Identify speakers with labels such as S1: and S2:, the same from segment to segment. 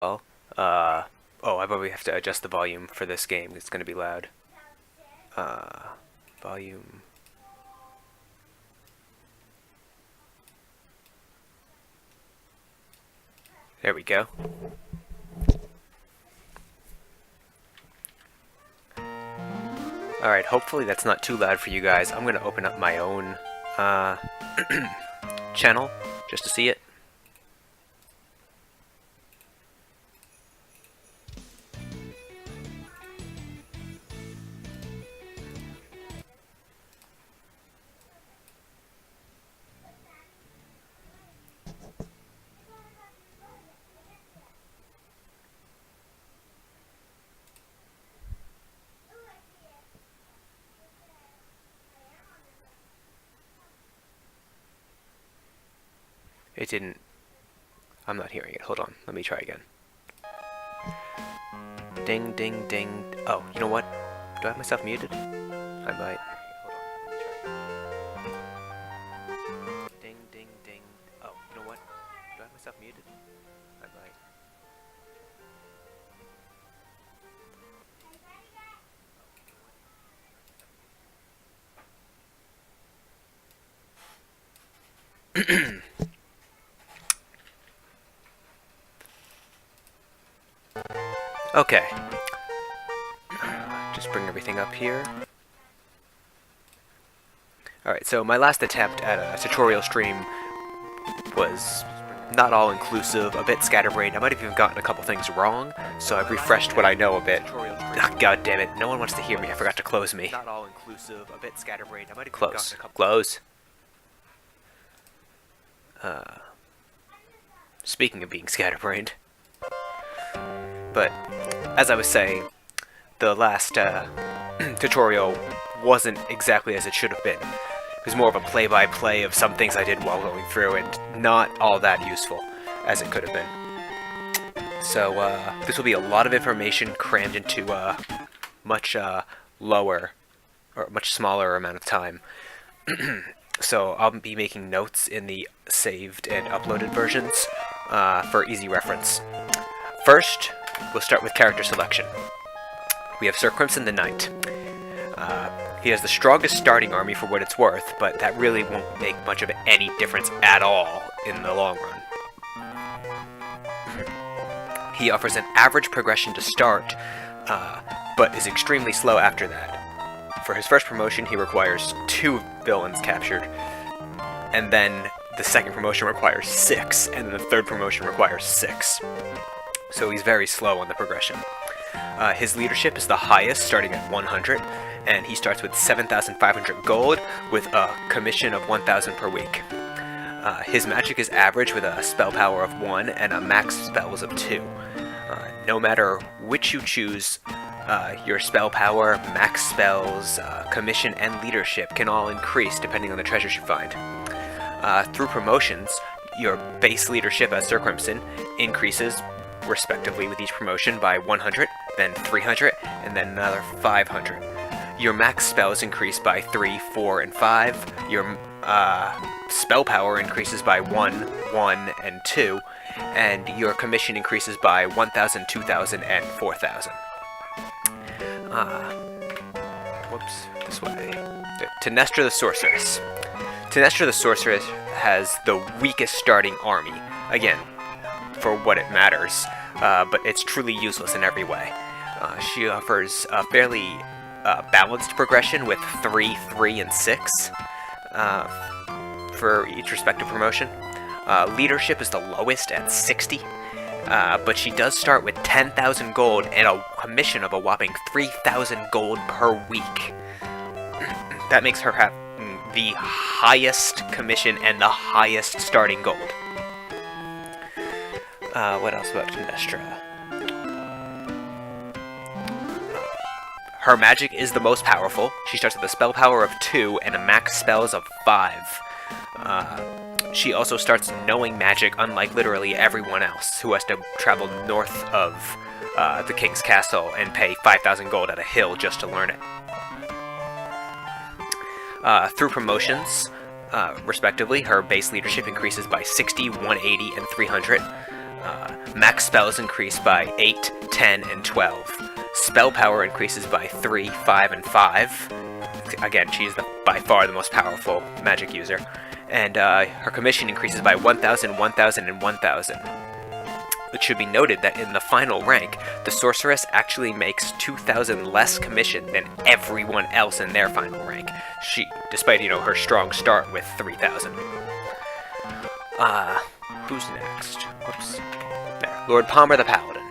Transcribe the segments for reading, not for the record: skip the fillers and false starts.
S1: well. Oh, I probably have to adjust the volume for this game. It's going to be loud. Volume. There we go. Alright, hopefully that's not too loud for you guys. I'm going to open up my own channel just to see it. It didn't... I'm not hearing it. Hold on. Let me try again. Ding, ding, ding. Oh, you know what? Do I have myself muted? I might. Hold on. Let me try. Ding, ding, ding. Oh, you know what? Do I have myself muted? I might. Okay. Just bring everything up here. Alright, so my last attempt at a tutorial stream was not all inclusive, a bit scatterbrained. I might have even gotten a couple things wrong, so I've refreshed what I know a bit. Oh, God damn it, no one wants to hear me. I forgot to close me. Not all inclusive, a bit scatterbrained. I might have close. Close. Speaking of being scatterbrained. But, as I was saying, the last tutorial wasn't exactly as it should have been. It was more of a play-by-play of some things I did while going through, and not all that useful as it could have been. So, this will be a lot of information crammed into a much lower, or much smaller amount of time. So, I'll be making notes in the saved and uploaded versions for easy reference. First, we'll start with character selection. We have Sir Crimson the Knight. He has the strongest starting army for what it's worth, but that really won't make much of any difference at all in the long run. He offers an average progression to start, but is extremely slow after that. For his first promotion, he requires 2 villains captured, and then the second promotion requires 6, and then the third promotion requires 6. So he's very slow on the progression. His leadership is the highest, starting at 100, and he starts with 7,500 gold with a commission of 1,000 per week. His magic is average with a spell power of 1 and a max spells of 2. No matter which you choose, your spell power, max spells, commission, and leadership can all increase depending on the treasures you find. Through promotions, your base leadership as Sir Crimson increases respectively with each promotion by 100, then 300, and then another 500. Your max spells increase by 3, 4, and 5. Your spell power increases by 1, 1, and 2, and your commission increases by 1,000, 2,000, and 4,000. Whoops, this way. Tinestra the Sorceress. Tinestra the Sorceress has the weakest starting army. Again, for what it matters, but it's truly useless in every way. She offers a fairly balanced progression with 3, 3, and 6 for each respective promotion. Leadership is the lowest at 60, but she does start with 10,000 gold and a commission of a whopping 3,000 gold per week. That makes her have the highest commission and the highest starting gold. What else about Tinestra? Her magic is the most powerful. She starts with a spell power of 2 and a max spells of 5. She also starts knowing magic, unlike literally everyone else, who has to travel north of the King's Castle and pay 5,000 gold at a hill just to learn it. Through promotions, respectively, her base leadership increases by 60, 180, and 300. Max spells increase by 8, 10, and 12. Spell power increases by 3, 5, and 5. Again, she's by far the most powerful magic user. And her commission increases by 1,000, 1,000, and 1,000. It should be noted that in the final rank, the sorceress actually makes 2,000 less commission than everyone else in their final rank. Despite, her strong start with 3,000. Who's next? Whoops. There. Lord Palmer the Paladin.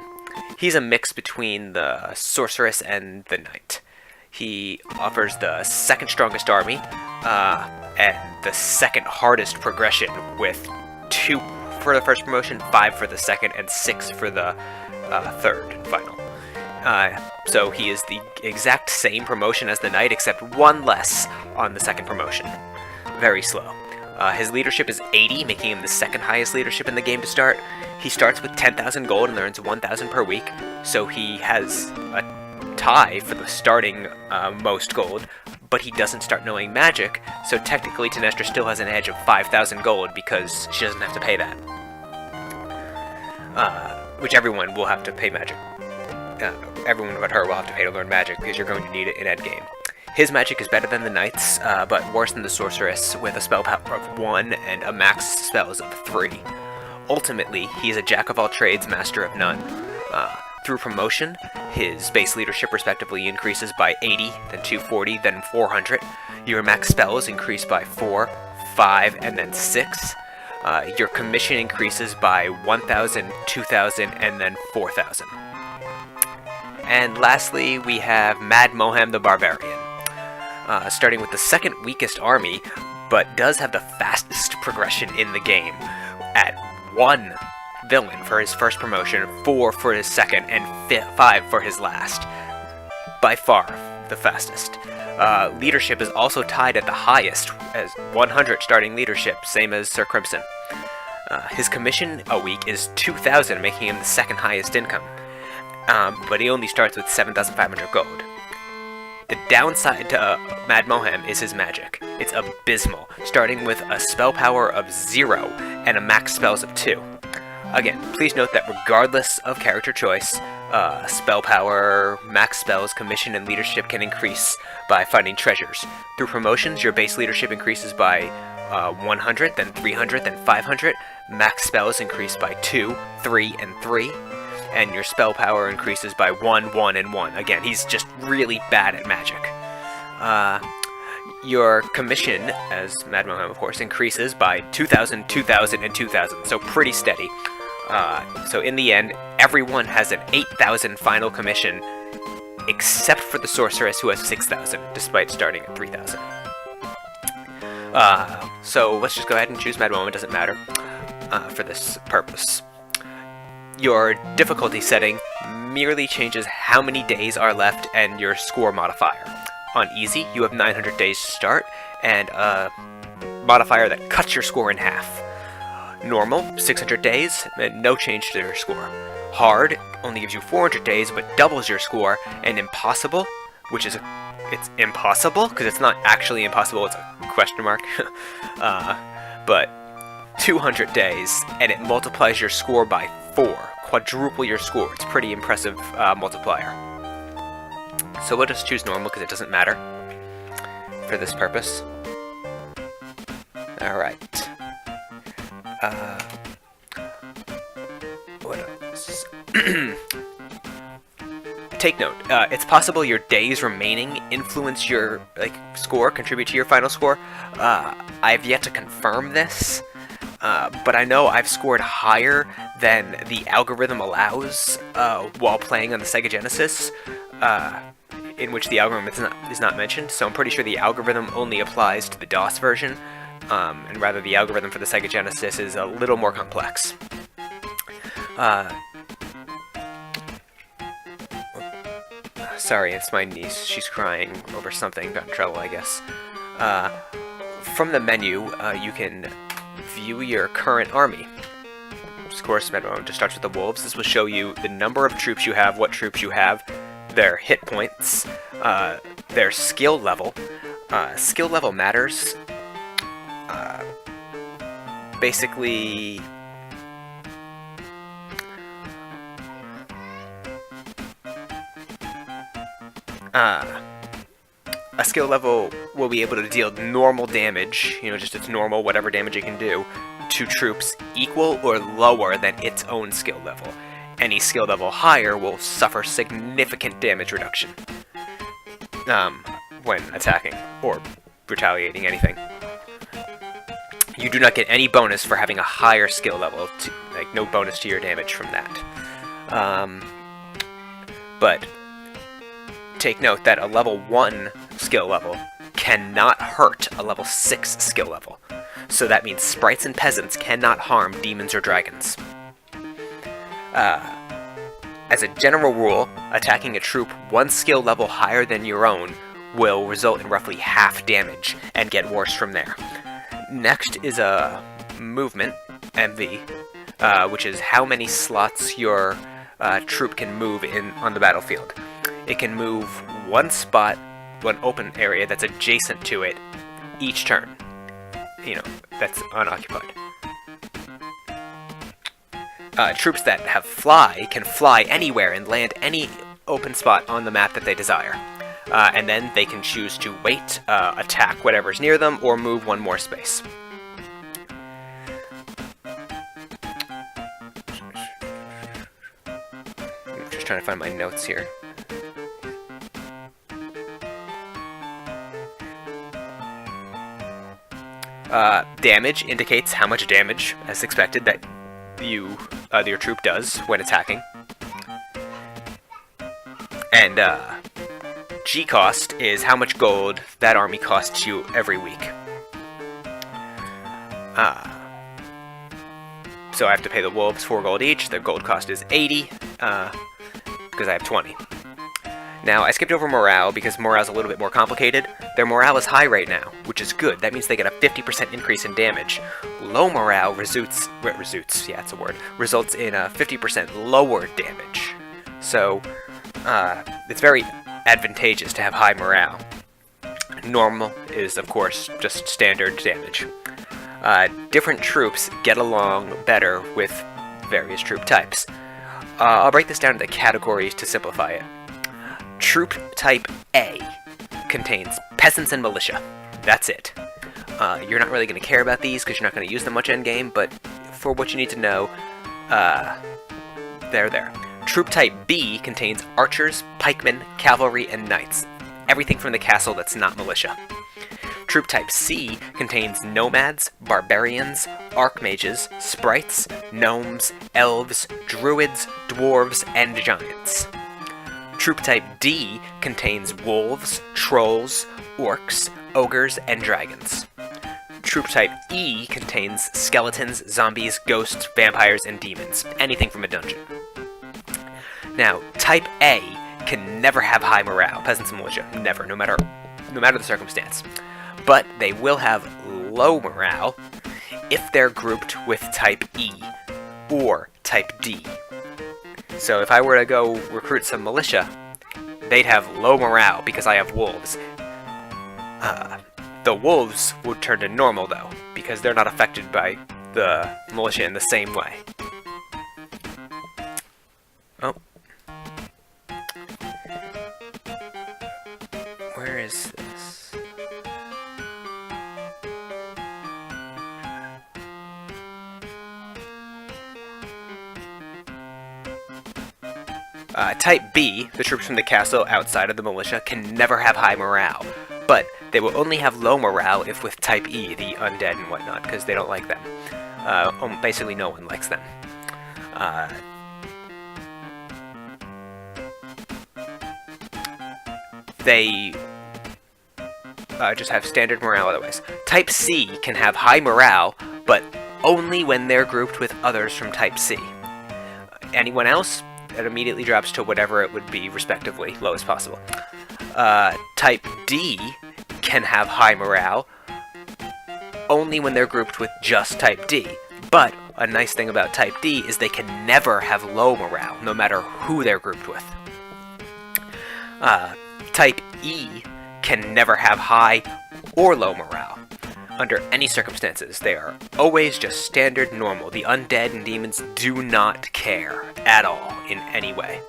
S1: He's a mix between the sorceress and the knight. He offers the second strongest army, and the second hardest progression with 2 for the first promotion, 5 for the second, and 6 for the third and final. So he is the exact same promotion as the knight, except 1 less on the second promotion. Very slow. His leadership is 80, making him the second highest leadership in the game to start. He starts with 10,000 gold and earns 1,000 per week, so he has a tie for the starting most gold, but he doesn't start knowing magic, so technically Tanestra still has an edge of 5,000 gold because she doesn't have to pay that. Which everyone will have to pay magic. Everyone but her will have to pay to learn magic because you're going to need it in endgame. His magic is better than the knight's, but worse than the sorceress, with a spell power of 1 and a max spells of 3. Ultimately, he is a jack-of-all-trades, master of none. Through promotion, his base leadership respectively increases by 80, then 240, then 400. Your max spells increase by 4, 5, and then 6. Your commission increases by 1,000, 2,000, and then 4,000. And lastly, we have Mad Moham the Barbarian. Starting with the second weakest army, but does have the fastest progression in the game, at 1 villain for his first promotion, 4 for his second, and 5 for his last. By far the fastest. Leadership is also tied at the highest, as 100 starting leadership, same as Sir Crimson. His commission a week is 2,000, making him the second highest income. But he only starts with 7,500 gold. The downside to Mad Moham is his magic. It's abysmal, starting with a spell power of 0 and a max spells of 2. Again, please note that regardless of character choice, spell power, max spells, commission, and leadership can increase by finding treasures. Through promotions, your base leadership increases by 100, then 300, then 500. Max spells increase by 2, 3, and 3. And your spell power increases by 1, 1, and 1. Again, he's just really bad at magic. Your commission, as Mad Moham, of course, increases by 2,000, 2,000, and 2,000, so pretty steady. So in the end, everyone has an 8,000 final commission, except for the sorceress, who has 6,000, despite starting at 3,000. So let's just go ahead and choose Mad Moham, it doesn't matter for this purpose. Your difficulty setting merely changes how many days are left and your score modifier. On easy, you have 900 days to start, and a modifier that cuts your score in half. Normal, 600 days, and no change to your score. Hard only gives you 400 days, but doubles your score. And impossible, which is it's impossible, because it's not actually impossible, it's a question mark. But 200 days, and it multiplies your score by 4. Quadruple your score. It's pretty impressive multiplier. So we'll just choose normal because it doesn't matter for this purpose. Alright. What else? Take note, it's possible your days remaining influence your score, contribute to your final score. I've yet to confirm this, but I know I've scored higher than the algorithm allows while playing on the Sega Genesis, in which the algorithm is not mentioned, so I'm pretty sure the algorithm only applies to the DOS version, and rather the algorithm for the Sega Genesis is a little more complex. Sorry, it's my niece. She's crying over something. Got in trouble, I guess. From the menu, you can view your current army. Of course, just starts with the wolves. This will show you the number of troops you have, what troops you have, their hit points, their skill level. Skill level matters. a skill level will be able to deal normal damage, just its normal, whatever damage it can do, to troops equal or lower than its own skill level. Any skill level higher will suffer significant damage reduction when attacking or retaliating anything. You do not get any bonus for having a higher skill level, no bonus to your damage from that. But take note that a level 1 skill level cannot hurt a level 6 skill level. So that means sprites and peasants cannot harm demons or dragons. As a general rule, attacking a troop 1 skill level higher than your own will result in roughly half damage and get worse from there. Next is a movement, MV, which is how many slots your troop can move on the battlefield. It can move one spot, one open area that's adjacent to it, each turn. That's unoccupied. Troops that have fly can fly anywhere and land any open spot on the map that they desire. And then they can choose to wait, attack whatever's near them, or move one more space. I'm just trying to find my notes here. Damage indicates how much damage, as expected, that your troop does when attacking. And G cost is how much gold that army costs you every week. So I have to pay the wolves 4 gold each. Their gold cost is 80, because I have 20. Now, I skipped over morale because morale's a little bit more complicated. Their morale is high right now, which is good. That means they get a 50% increase in damage. Low morale results in a 50% lower damage. So, it's very advantageous to have high morale. Normal is, of course, just standard damage. Different troops get along better with various troop types. I'll break this down into categories to simplify it. Troop type A contains peasants and militia. That's it. You're not really going to care about these because you're not going to use them much endgame, but for what you need to know, they're there. Troop type B contains archers, pikemen, cavalry, and knights. Everything from the castle that's not militia. Troop type C contains nomads, barbarians, archmages, sprites, gnomes, elves, druids, dwarves, and giants. Troop type D contains wolves, trolls, orcs, ogres, and dragons. Troop type E contains skeletons, zombies, ghosts, vampires, and demons. Anything from a dungeon. Now, type A can never have high morale, peasants and militia. Never, no matter the circumstance. But they will have low morale if they're grouped with type E or type D. So if I were to go recruit some militia, they'd have low morale because I have wolves. The wolves would turn to normal though, because they're not affected by the militia in the same way. Oh. Where is this? Type B, the troops from the castle outside of the militia, can never have high morale, but they will only have low morale if with Type E, the undead and whatnot, because they don't like them. Basically no one likes them. They just have standard morale otherwise. Type C can have high morale, but only when they're grouped with others from Type C. Anyone else, it immediately drops to whatever it would be, respectively, lowest possible. Type D can have high morale only when they're grouped with just Type D. But a nice thing about Type D is they can never have low morale, no matter who they're grouped with. Type E can never have high or low morale. Under any circumstances, they are always just standard normal. The undead and demons do not care at all in any way.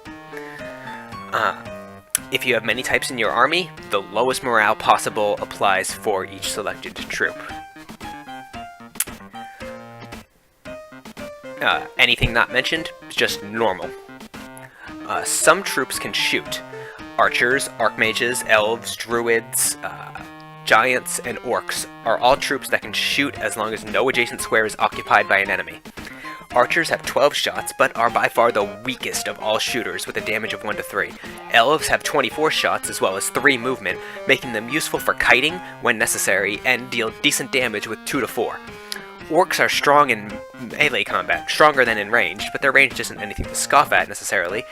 S1: If you have many types in your army, the lowest morale possible applies for each selected troop. Anything not mentioned is just normal. Some troops can shoot. Archers, archmages, elves, druids, giants, and orcs are all troops that can shoot as long as no adjacent square is occupied by an enemy. Archers have 12 shots, but are by far the weakest of all shooters with a damage of 1 to 3. Elves have 24 shots as well as 3 movement, making them useful for kiting when necessary and deal decent damage with 2 to 4. Orcs are strong in melee combat, stronger than in range, but their range isn't anything to scoff at necessarily.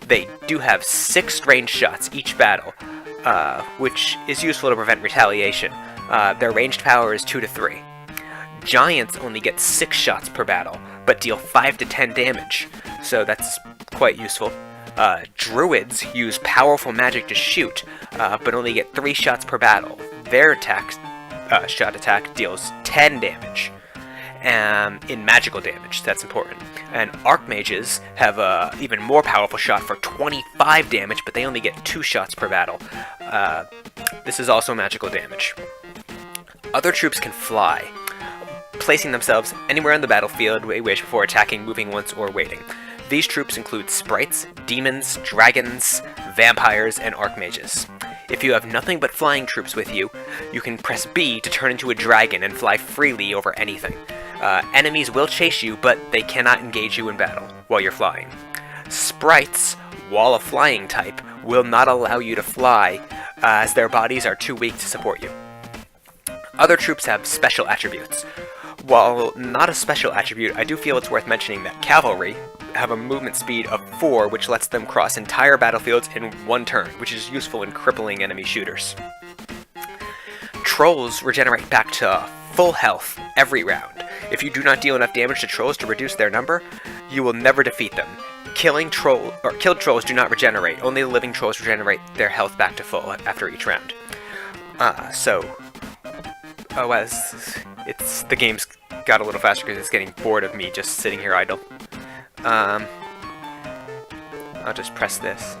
S1: They do have 6 ranged shots each battle, which is useful to prevent retaliation. Their ranged power is 2 to 3. Giants only get 6 shots per battle, but deal 5 to 10 damage, so that's quite useful. Druids use powerful magic to shoot, but only get 3 shots per battle. Their shot attack deals 10 damage. In magical damage, that's important. And archmages have a even more powerful shot for 25 damage, but they only get 2 shots per battle. This is also magical damage. Other troops can fly, placing themselves anywhere on the battlefield they wish before attacking, moving once, or waiting. These troops include sprites, demons, dragons, vampires, and archmages. If you have nothing but flying troops with you, you can press B to turn into a dragon and fly freely over anything. Enemies will chase you, but they cannot engage you in battle while you're flying. Sprites, while a flying type, will not allow you to fly, as their bodies are too weak to support you. Other troops have special attributes. While not a special attribute, I do feel it's worth mentioning that cavalry have a movement speed of 4, which lets them cross entire battlefields in 1 turn, which is useful in crippling enemy shooters. Trolls regenerate back to full health every round. If you do not deal enough damage to trolls to reduce their number, you will never defeat them. Killed trolls do not regenerate. Only the living trolls regenerate their health back to full after each round. The game's got a little faster because it's getting bored of me just sitting here idle. I'll just press this.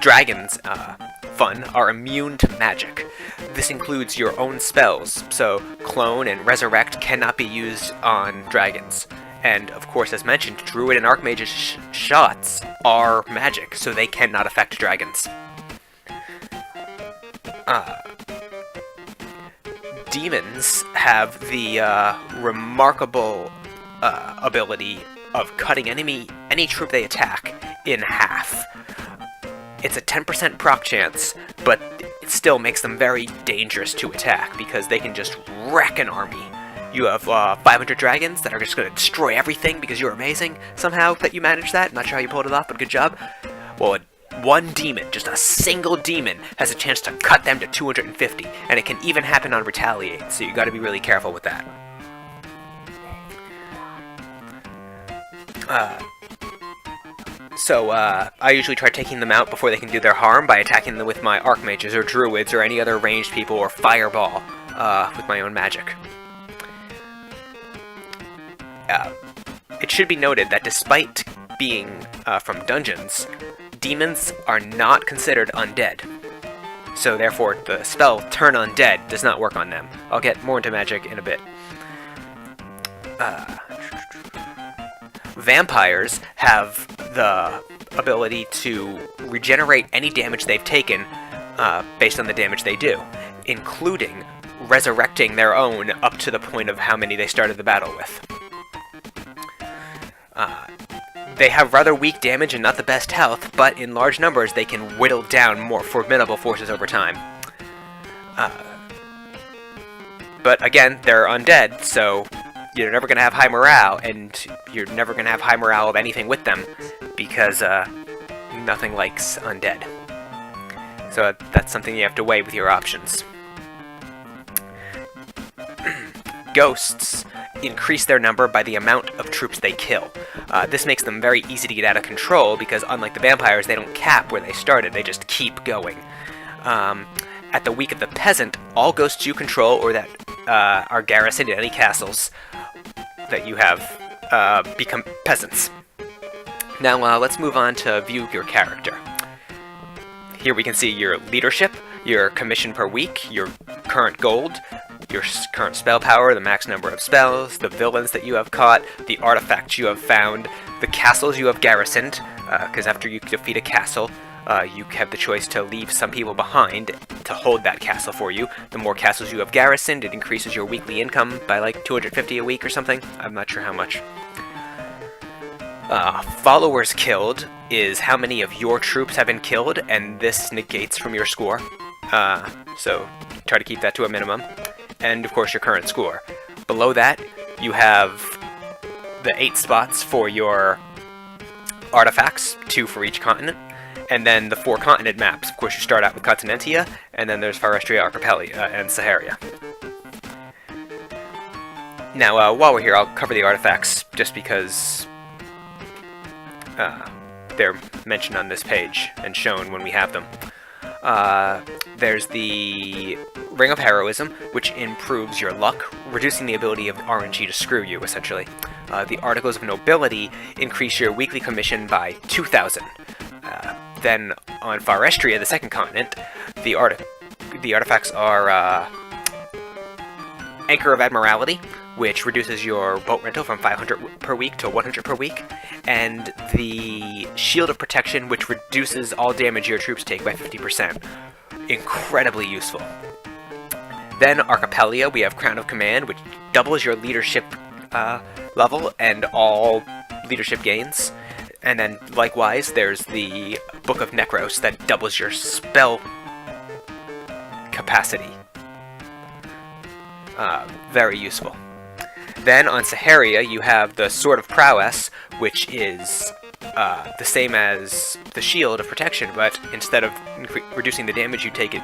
S1: Dragons, fun, are immune to magic. This includes your own spells, so clone and resurrect cannot be used on dragons. And, of course, as mentioned, druid and archmage's shots are magic, so they cannot affect dragons. Demons have the remarkable ability of cutting any troop they attack in half. It's a 10% proc chance, but it still makes them very dangerous to attack because they can just wreck an army. You have 500 dragons that are just going to destroy everything because you're amazing somehow that you managed that. Not sure how you pulled it off, but good job. Well, one demon, just a single demon, has a chance to cut them to 250, and it can even happen on retaliate, so you got to be really careful with that. I usually try taking them out before they can do their harm by attacking them with my archmages or druids or any other ranged people or fireball with my own magic. It should be noted that despite being from dungeons, demons are not considered undead. So therefore, the spell Turn Undead does not work on them. I'll get more into magic in a bit. Vampires have the ability to regenerate any damage they've taken based on the damage they do, including resurrecting their own up to the point of how many they started the battle with. They have rather weak damage and not the best health, but in large numbers they can whittle down more formidable forces over time. But again, they're undead, so you're never going to have high morale, and you're never going to have high morale of anything with them, because nothing likes undead. So that's something you have to weigh with your options. Ghosts increase their number by the amount of troops they kill. This makes them very easy to get out of control because, unlike the vampires, they don't cap where they started, they just keep going. At the Week of the Peasant, all ghosts you control or that are garrisoned in any castles that you have become peasants. Now let's move on to view your character. Here we can see your leadership, your commission per week, your current gold, your current spell power, the max number of spells, the villains that you have caught, the artifacts you have found, the castles you have garrisoned, because after you defeat a castle, you have the choice to leave some people behind to hold that castle for you. The more castles you have garrisoned, it increases your weekly income by like 250 a week or something. I'm not sure how much. Followers killed is how many of your troops have been killed, and this negates from your score. So try to keep that to a minimum. And of course your current score. Below that, you have the 8 spots for your artifacts, 2 for each continent, and then the 4 continent maps. Of course, you start out with Continentia, and then there's Forestria, Archipelago, and Saharia. Now, while we're here, I'll cover the artifacts just because they're mentioned on this page and shown when we have them. There's the Ring of Heroism, which improves your luck, reducing the ability of RNG to screw you, essentially. The Articles of Nobility increase your weekly commission by 2,000. Then on Forestria, the second continent, the artifacts are Anchor of Admiralty, which reduces your boat rental from 500 per week to 100 per week, and the Shield of Protection, which reduces all damage your troops take by 50%. Incredibly useful. Then Archipelago, we have Crown of Command, which doubles your leadership level and all leadership gains. And then likewise, there's the Book of Necros that doubles your spell capacity. Very useful. Then on Saharia, you have the Sword of Prowess, which is the same as the Shield of Protection, but instead of reducing the damage you take, it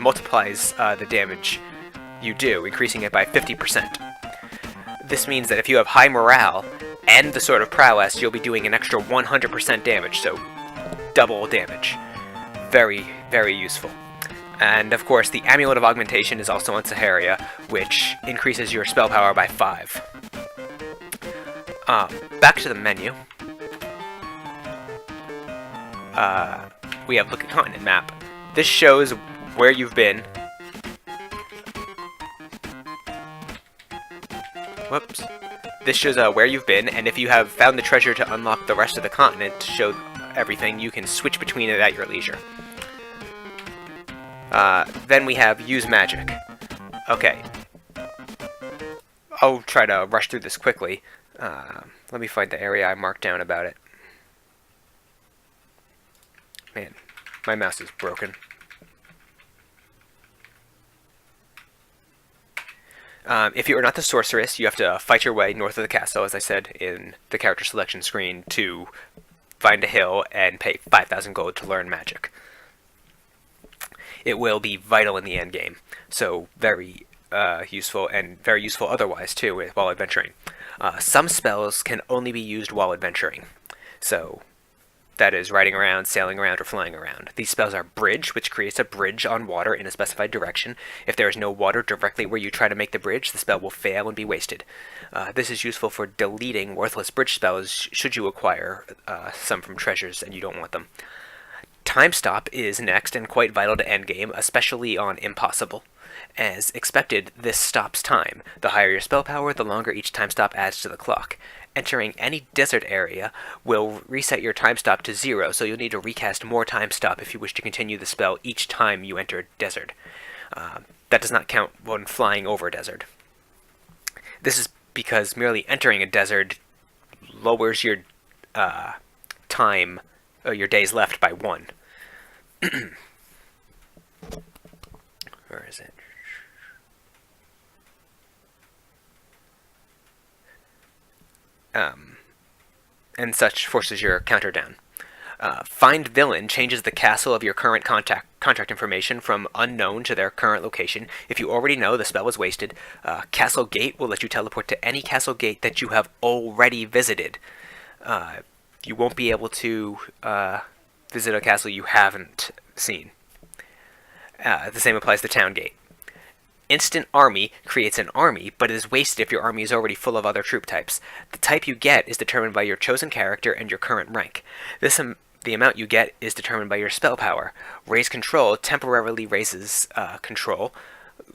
S1: multiplies the damage you do, increasing it by 50%. This means that if you have high morale and the Sword of Prowess, you'll be doing an extra 100% damage, so double damage. Very, very useful. And of course, the Amulet of Augmentation is also on Saharia, which increases your spell power by 5. Back to the menu. We have Look at Continent Map. This shows where you've been. Whoops. This shows where you've been, and if you have found the treasure to unlock the rest of the continent to show everything, you can switch between it at your leisure. Then we have Use Magic. Okay. I'll try to rush through this quickly. Let me find the area I marked down about it. Man, my mouse is broken. If you are not the sorceress, you have to fight your way north of the castle, as I said in the character selection screen, to find a hill and pay 5,000 gold to learn magic. It will be vital in the end game, so very useful, and very useful otherwise too while adventuring. Some spells can only be used while adventuring, so that is riding around, sailing around, or flying around. These spells are Bridge, which creates a bridge on water in a specified direction. If there is no water directly where you try to make the bridge, the spell will fail and be wasted. This is useful for deleting worthless bridge spells should you acquire some from treasures and you don't want them. Time Stop is next and quite vital to endgame, especially on Impossible. As expected, this stops time. The higher your spell power, the longer each time stop adds to the clock. Entering any desert area will reset your time stop to 0, so you'll need to recast more time stop if you wish to continue the spell each time you enter a desert. That does not count when flying over a desert. This is because merely entering a desert lowers your time, or your days left by 1. Where is it? And such forces your counter down. Find Villain changes the castle of your current contract information from unknown to their current location. If you already know, the spell was wasted. Castle Gate will let you teleport to any castle gate that you have already visited. You won't be able to visit a castle you haven't seen. The same applies to Town Gate. Instant Army creates an army, but it is wasted if your army is already full of other troop types. The type you get is determined by your chosen character and your current rank. The amount you get is determined by your spell power. Raise Control temporarily raises control,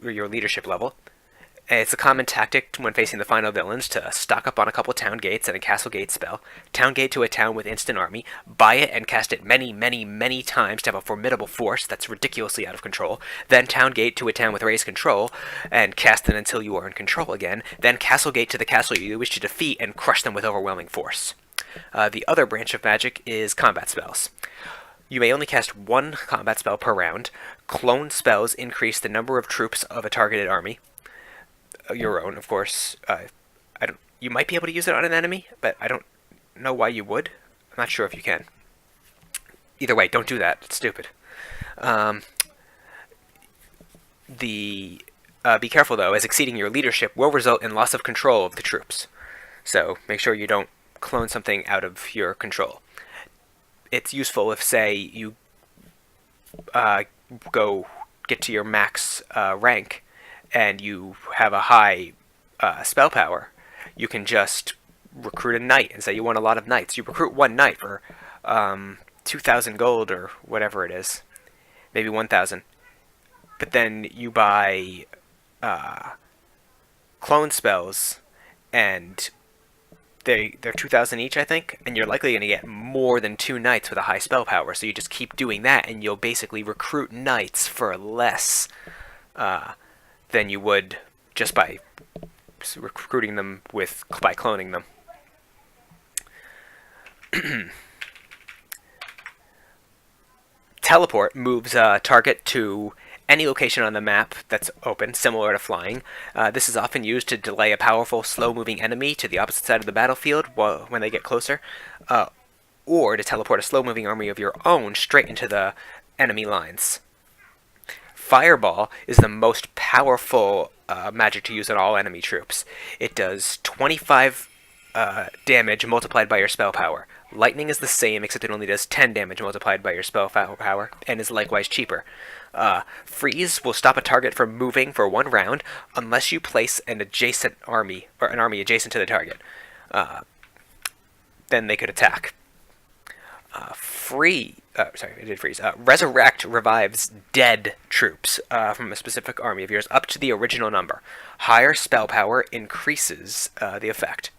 S1: or your leadership level. It's a common tactic when facing the final villains to stock up on a couple town gates and a castle gate spell, town gate to a town with instant army, buy it and cast it many, many, many times to have a formidable force that's ridiculously out of control, then town gate to a town with raised control, and cast it until you are in control again, then castle gate to the castle you wish to defeat and crush them with overwhelming force. The other branch of magic is combat spells. You may only cast one combat spell per round. Clone spells increase the number of troops of a targeted army. Your own, of course. You might be able to use it on an enemy, but I don't know why you would. I'm not sure if you can. Either way, don't do that. It's stupid. Be careful, though, as exceeding your leadership will result in loss of control of the troops. So make sure you don't clone something out of your control. It's useful if, say, you go get to your max rank and you have a high spell power. You can just recruit a knight and say you want a lot of knights. You recruit one knight for 2,000 gold or whatever it is, maybe 1,000. But then you buy clone spells, and they're 2,000 each, I think, and you're likely going to get more than 2 knights with a high spell power. So you just keep doing that, and you'll basically recruit knights for less than you would just by recruiting them by cloning them. Teleport moves a target to any location on the map that's open, similar to flying. This is often used to delay a powerful, slow-moving enemy to the opposite side of the battlefield when they get closer, or to teleport a slow-moving army of your own straight into the enemy lines. Fireball is the most powerful magic to use on all enemy troops. It does 25 damage multiplied by your spell power. Lightning is the same, except it only does 10 damage multiplied by your spell power, and is likewise cheaper. Freeze will stop a target from moving for 1 round unless you place an adjacent army, or an army adjacent to the target. Then they could attack. Resurrect revives dead troops from a specific army of yours up to the original number. Higher spell power increases the effect.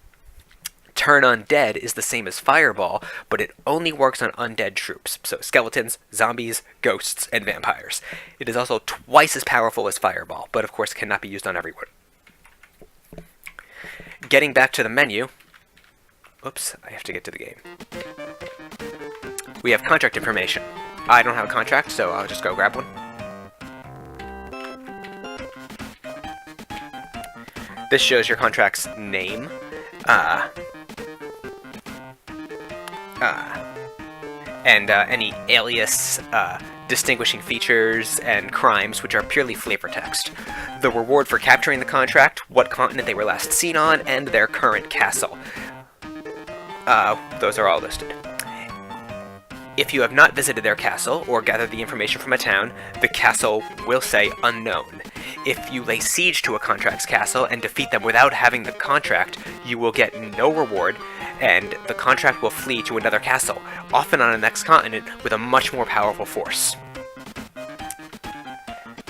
S1: Turn Undead is the same as Fireball, but it only works on undead troops, so skeletons, zombies, ghosts, and vampires. It is also twice as powerful as Fireball, but of course cannot be used on everyone. Getting back to the menu... Oops, I have to get to the game. We have contract information. I don't have a contract, so I'll just go grab one. This shows your contract's name. And any alias, distinguishing features, and crimes, which are purely flavor text. The reward for capturing the contract, what continent they were last seen on, and their current castle. Those are all listed. If you have not visited their castle, or gathered the information from a town, the castle will say unknown. If you lay siege to a contract's castle and defeat them without having the contract, you will get no reward, and the contract will flee to another castle, often on the next continent with a much more powerful force.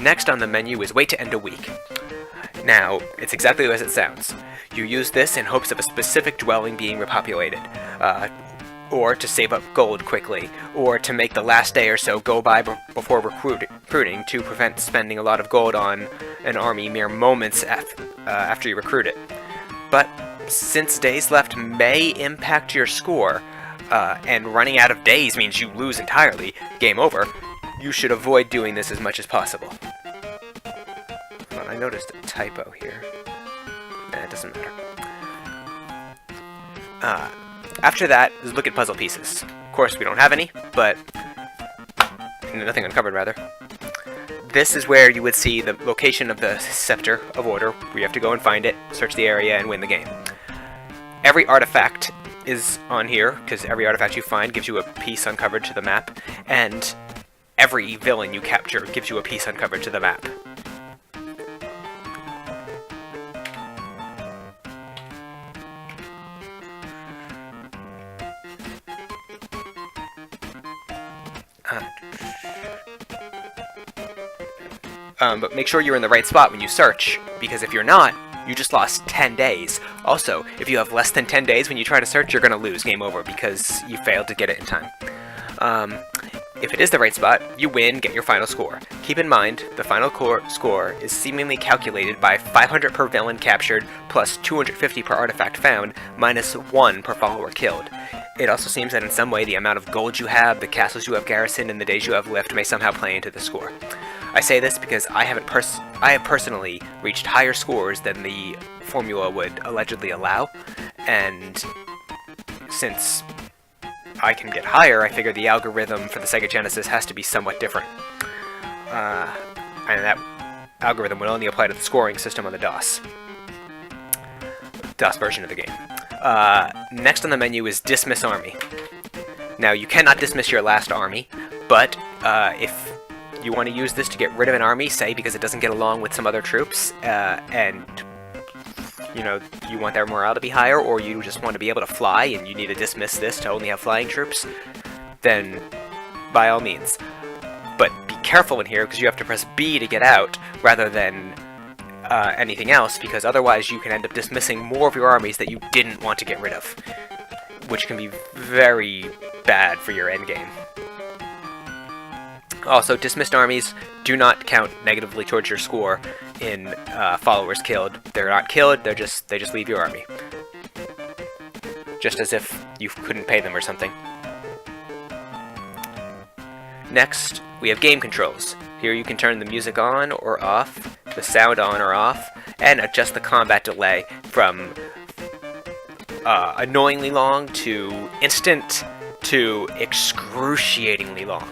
S1: Next on the menu is Wait to End a Week. Now, it's exactly as it sounds. You use this in hopes of a specific dwelling being repopulated, or to save up gold quickly, or to make the last day or so go by before recruiting to prevent spending a lot of gold on an army mere moments after you recruit it. But since days left may impact your score, and running out of days means you lose entirely, game over, you should avoid doing this as much as possible. Well, I noticed a typo here. It doesn't matter. After that, is look at puzzle pieces. Of course, we don't have any, but... nothing uncovered, rather. This is where you would see the location of the Scepter of Order, where you have to go and find it, search the area, and win the game. Every artifact is on here, because every artifact you find gives you a piece uncovered to the map, and every villain you capture gives you a piece uncovered to the map. But make sure you're in the right spot when you search, because if you're not, you just lost 10 days. Also, if you have less than 10 days when you try to search, you're going to lose. Game over, because you failed to get it in time. If it is the right spot, you win, get your final score. Keep in mind, the final score is seemingly calculated by 500 per villain captured, plus 250 per artifact found, minus 1 per follower killed. It also seems that in some way the amount of gold you have, the castles you have garrisoned, and the days you have lived may somehow play into the score. I say this because I have personally reached higher scores than the formula would allegedly allow, and since I can get higher, I figure the algorithm for the Sega Genesis has to be somewhat different. And that algorithm would only apply to the scoring system on the DOS version of the game. Next on the menu is Dismiss Army. Now, you cannot dismiss your last army, but if you want to use this to get rid of an army, say because it doesn't get along with some other troops, and you want their morale to be higher, or you just want to be able to fly and you need to dismiss this to only have flying troops, then by all means. But be careful in here, because you have to press B to get out rather than anything else, because otherwise you can end up dismissing more of your armies that you didn't want to get rid of, which can be very bad for your endgame. Also, dismissed armies do not count negatively towards your score in followers killed. They're not killed, they just leave your army. Just as if you couldn't pay them or something. Next, we have game controls. Here you can turn the music on or off, the sound on or off, and adjust the combat delay from annoyingly long to instant to excruciatingly long.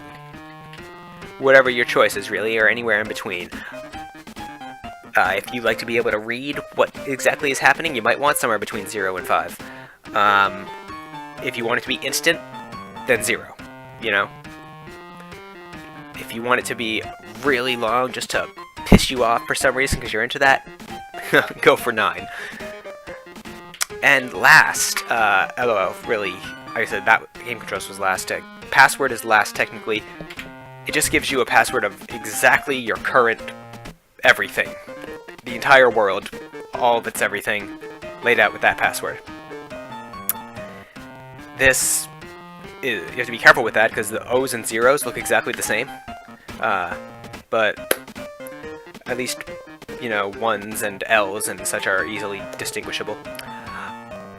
S1: Whatever your choice is, really, or anywhere in between. If you like to be able to read what exactly is happening, you might want somewhere between 0 and 5. If you want it to be instant, then 0, you know? If you want it to be really long just to piss you off for some reason because you're into that, go for 9. And last, LOL, really, like I said, that game controls was last. Password is last, technically. It just gives you a password of exactly your current everything. The entire world, all of its everything, laid out with that password. This is, you have to be careful with that because the O's and zeros look exactly the same. But at least, ones and L's and such are easily distinguishable.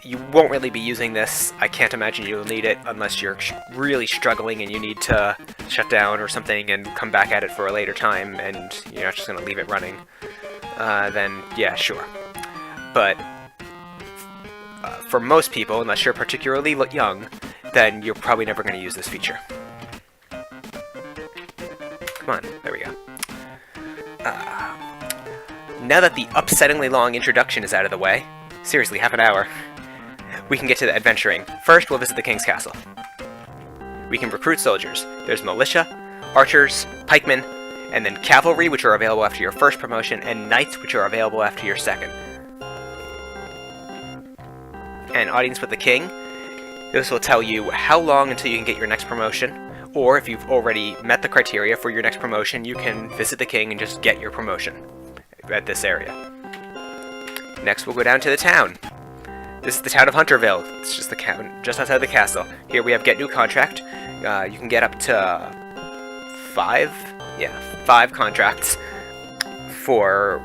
S1: You won't really be using this. I can't imagine you'll need it unless you're really struggling and you need to shut down or something and come back at it for a later time and you're not just going to leave it running. Then, yeah, sure. But for most people, unless you're particularly young, then you're probably never going to use this feature. Come on, there we go. Now that the upsettingly long introduction is out of the way, seriously, half an hour, we can get to the adventuring. First, we'll visit the King's Castle. We can recruit soldiers. There's militia, archers, pikemen, and then cavalry, which are available after your first promotion, and knights, which are available after your second. And audience with the king. This will tell you how long until you can get your next promotion, or if you've already met the criteria for your next promotion, you can visit the king and just get your promotion at this area. Next, we'll go down to the town. This is the town of Hunterville. It's just just outside the castle. Here we have Get New Contract. You can get up to 5 contracts for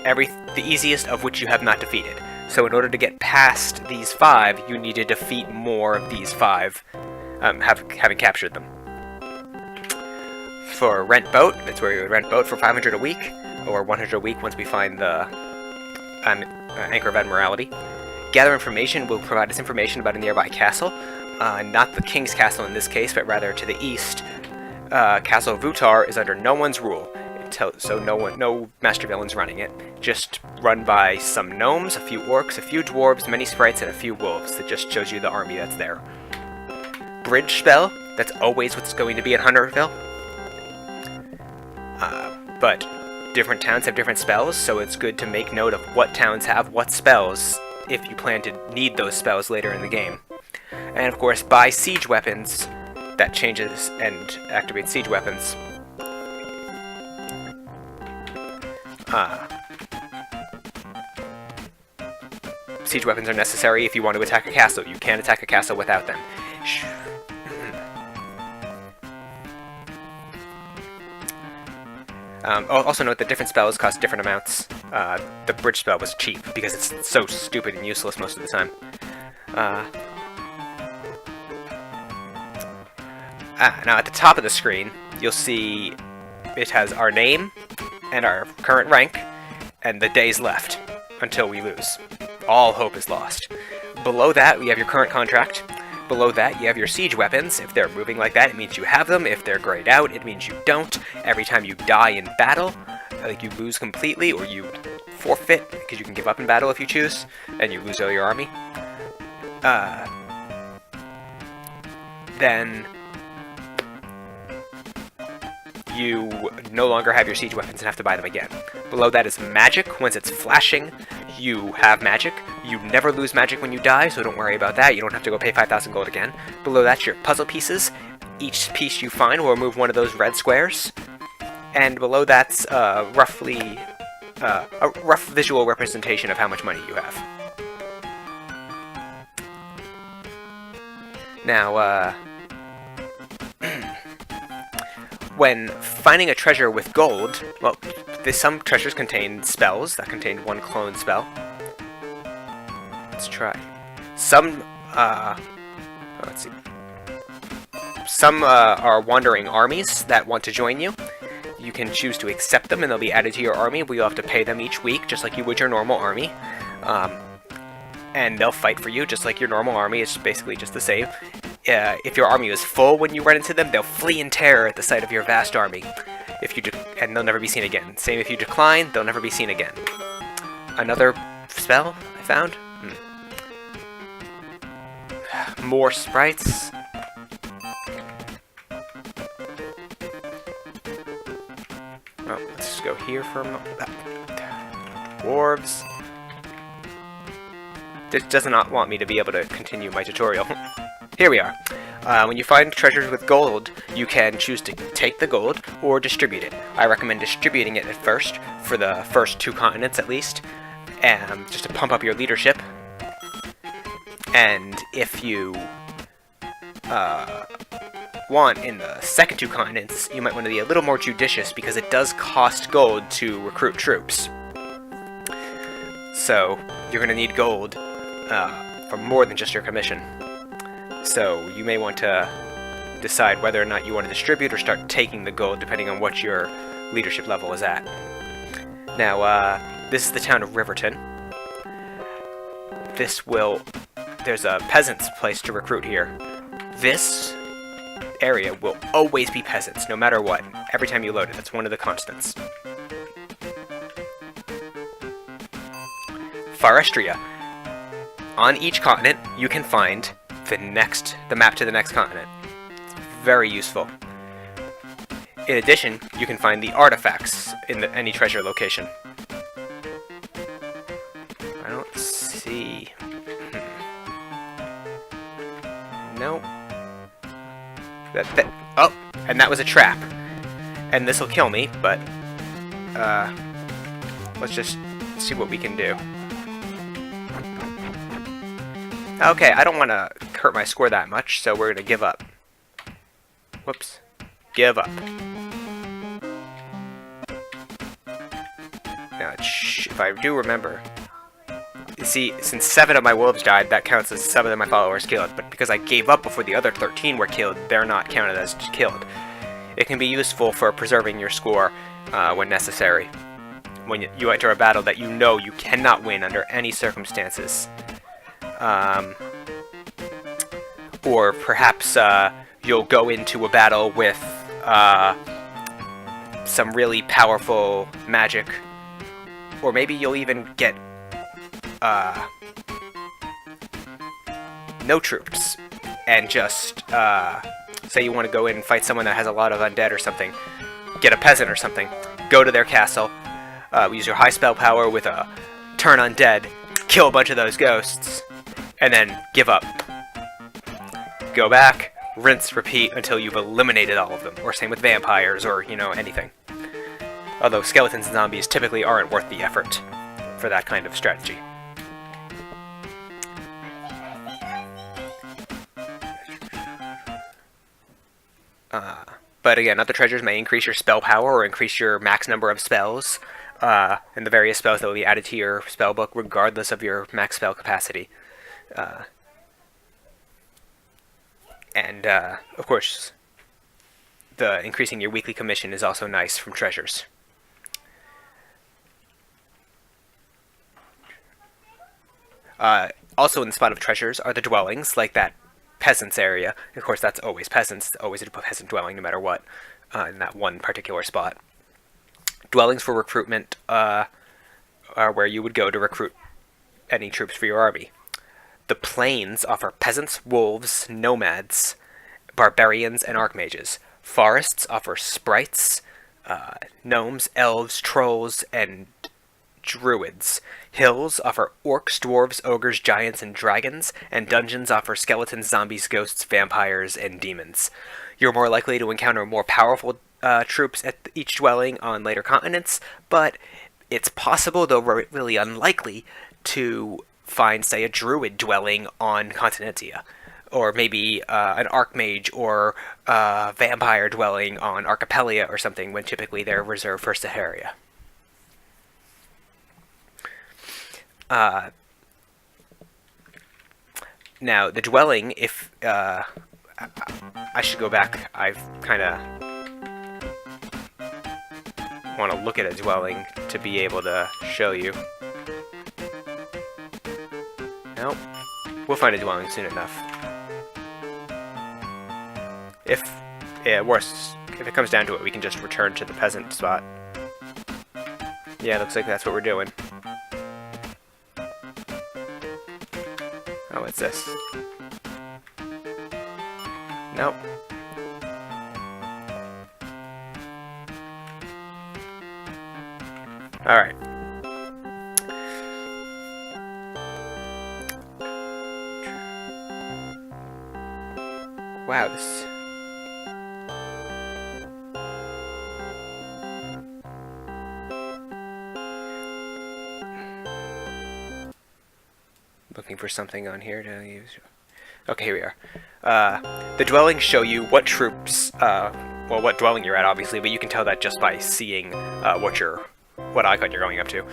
S1: the easiest of which you have not defeated. So in order to get past these 5, you need to defeat more of these 5, having captured them. For Rent Boat, that's where you would rent boat for 500 a week, or 100 a week once we find the Anchor of Admiralty. Gather information will provide us information about a nearby castle, not the King's Castle in this case, but rather to the east. Castle Vutar is under no one's rule, so no master villain's running it. Just run by some gnomes, a few orcs, a few dwarves, many sprites, and a few wolves. That just shows you the army that's there. Bridge spell, that's always what's going to be at Hunterville. But different towns have different spells, so it's good to make note of what towns have what spells if you plan to need those spells later in the game. And of course, buy siege weapons that changes and activates siege weapons. Siege weapons are necessary if you want to attack a castle. You can't attack a castle without them. Also note that different spells cost different amounts. The bridge spell was cheap because it's so stupid and useless most of the time. Now at the top of the screen, you'll see it has our name and our current rank and the days left until we lose. All hope is lost. Below that, we have your current contract. Below that, you have your siege weapons. If they're moving like that, it means you have them. If they're grayed out, it means you don't. Every time you die in battle, like you lose completely, or you forfeit, because you can give up in battle if you choose, and you lose all your army. Then you no longer have your siege weapons and have to buy them again. Below that is magic. Once it's flashing, you have magic. You never lose magic when you die, so don't worry about that. You don't have to go pay 5,000 gold again. Below that's your puzzle pieces. Each piece you find will remove one of those red squares. And below that's roughly a rough visual representation of how much money you have. Now, when finding a treasure with gold, well, some treasures contain spells that contain one clone spell. Let's try. Some, let's see. Some are wandering armies that want to join you. You can choose to accept them and they'll be added to your army, but you'll have to pay them each week, just like you would your normal army. And they'll fight for you, just like your normal army. It's basically just the same. If your army is full when you run into them, they'll flee in terror at the sight of your vast army. And they'll never be seen again. Same if you decline, they'll never be seen again. Another spell I found? More sprites. Oh, let's just go here for a moment. Dwarves. This does not want me to be able to continue my tutorial. Here we are. When you find treasures with gold, you can choose to take the gold or distribute it. I recommend distributing it at first, for the first 2 continents at least, just to pump up your leadership. And if you want in the second 2 continents, you might want to be a little more judicious because it does cost gold to recruit troops. So you're going to need gold for more than just your commission. So you may want to decide whether or not you want to distribute or start taking the gold depending on what your leadership level is at. Now, this is the town of Riverton. There's a peasant's place to recruit here. This area will always be peasants, no matter what. Every time you load it, that's one of the constants. Forestria. On each continent, you can find the map to the next continent. It's very useful. In addition, you can find the artifacts in any treasure location. I don't see... No. Oh! And that was a trap. And this'll kill me, but... let's just see what we can do. Okay, I don't want to hurt my score that much, so we're going to give up. Whoops. Give up. Now, if I do remember... You see, since 7 of my wolves died, that counts as 7 of my followers killed, but because I gave up before the other 13 were killed, they're not counted as killed. It can be useful for preserving your score when necessary. When you enter a battle that you know you cannot win under any circumstances. Or perhaps you'll go into a battle with some really powerful magic, or maybe you'll even get no troops and just say you want to go in and fight someone that has a lot of undead or something, get a peasant or something, go to their castle, use your high spell power with a turn undead, kill a bunch of those ghosts, and then give up. Go back, rinse, repeat until you've eliminated all of them, or same with vampires, or, you know, anything. Although skeletons and zombies typically aren't worth the effort for that kind of strategy. But again, other treasures may increase your spell power or increase your max number of spells, and the various spells that will be added to your spell book regardless of your max spell capacity. And of course, the increasing your weekly commission is also nice from treasures. Also in the spot of treasures are the dwellings, like that peasants area. Of course, that's always peasants, always a peasant dwelling no matter what, in that one particular spot. Dwellings for recruitment are where you would go to recruit any troops for your army. The plains offer peasants, wolves, nomads, barbarians, and archmages. Forests offer sprites, gnomes, elves, trolls, and druids. Hills offer orcs, dwarves, ogres, giants, and dragons, and dungeons offer skeletons, zombies, ghosts, vampires, and demons. You're more likely to encounter more powerful troops at each dwelling on later continents, but it's possible, though really unlikely, to find, say, a druid dwelling on Continentia, or maybe an archmage or a vampire dwelling on Archipelia or something, when typically they're reserved for Saharia. Now, the dwelling, if, I should go back, I've kind of want to look at a dwelling to be able to show you. Nope. We'll find a dwelling soon enough. If it comes down to it, we can just return to the peasant spot. Yeah, looks like that's what we're doing. Oh, what's this? Nope. Alright. Wow, this... Looking for something on here to use. Okay, here we are. The dwellings show you what troops, well, what dwelling you're at, obviously, but you can tell that just by seeing what icon you're going up to.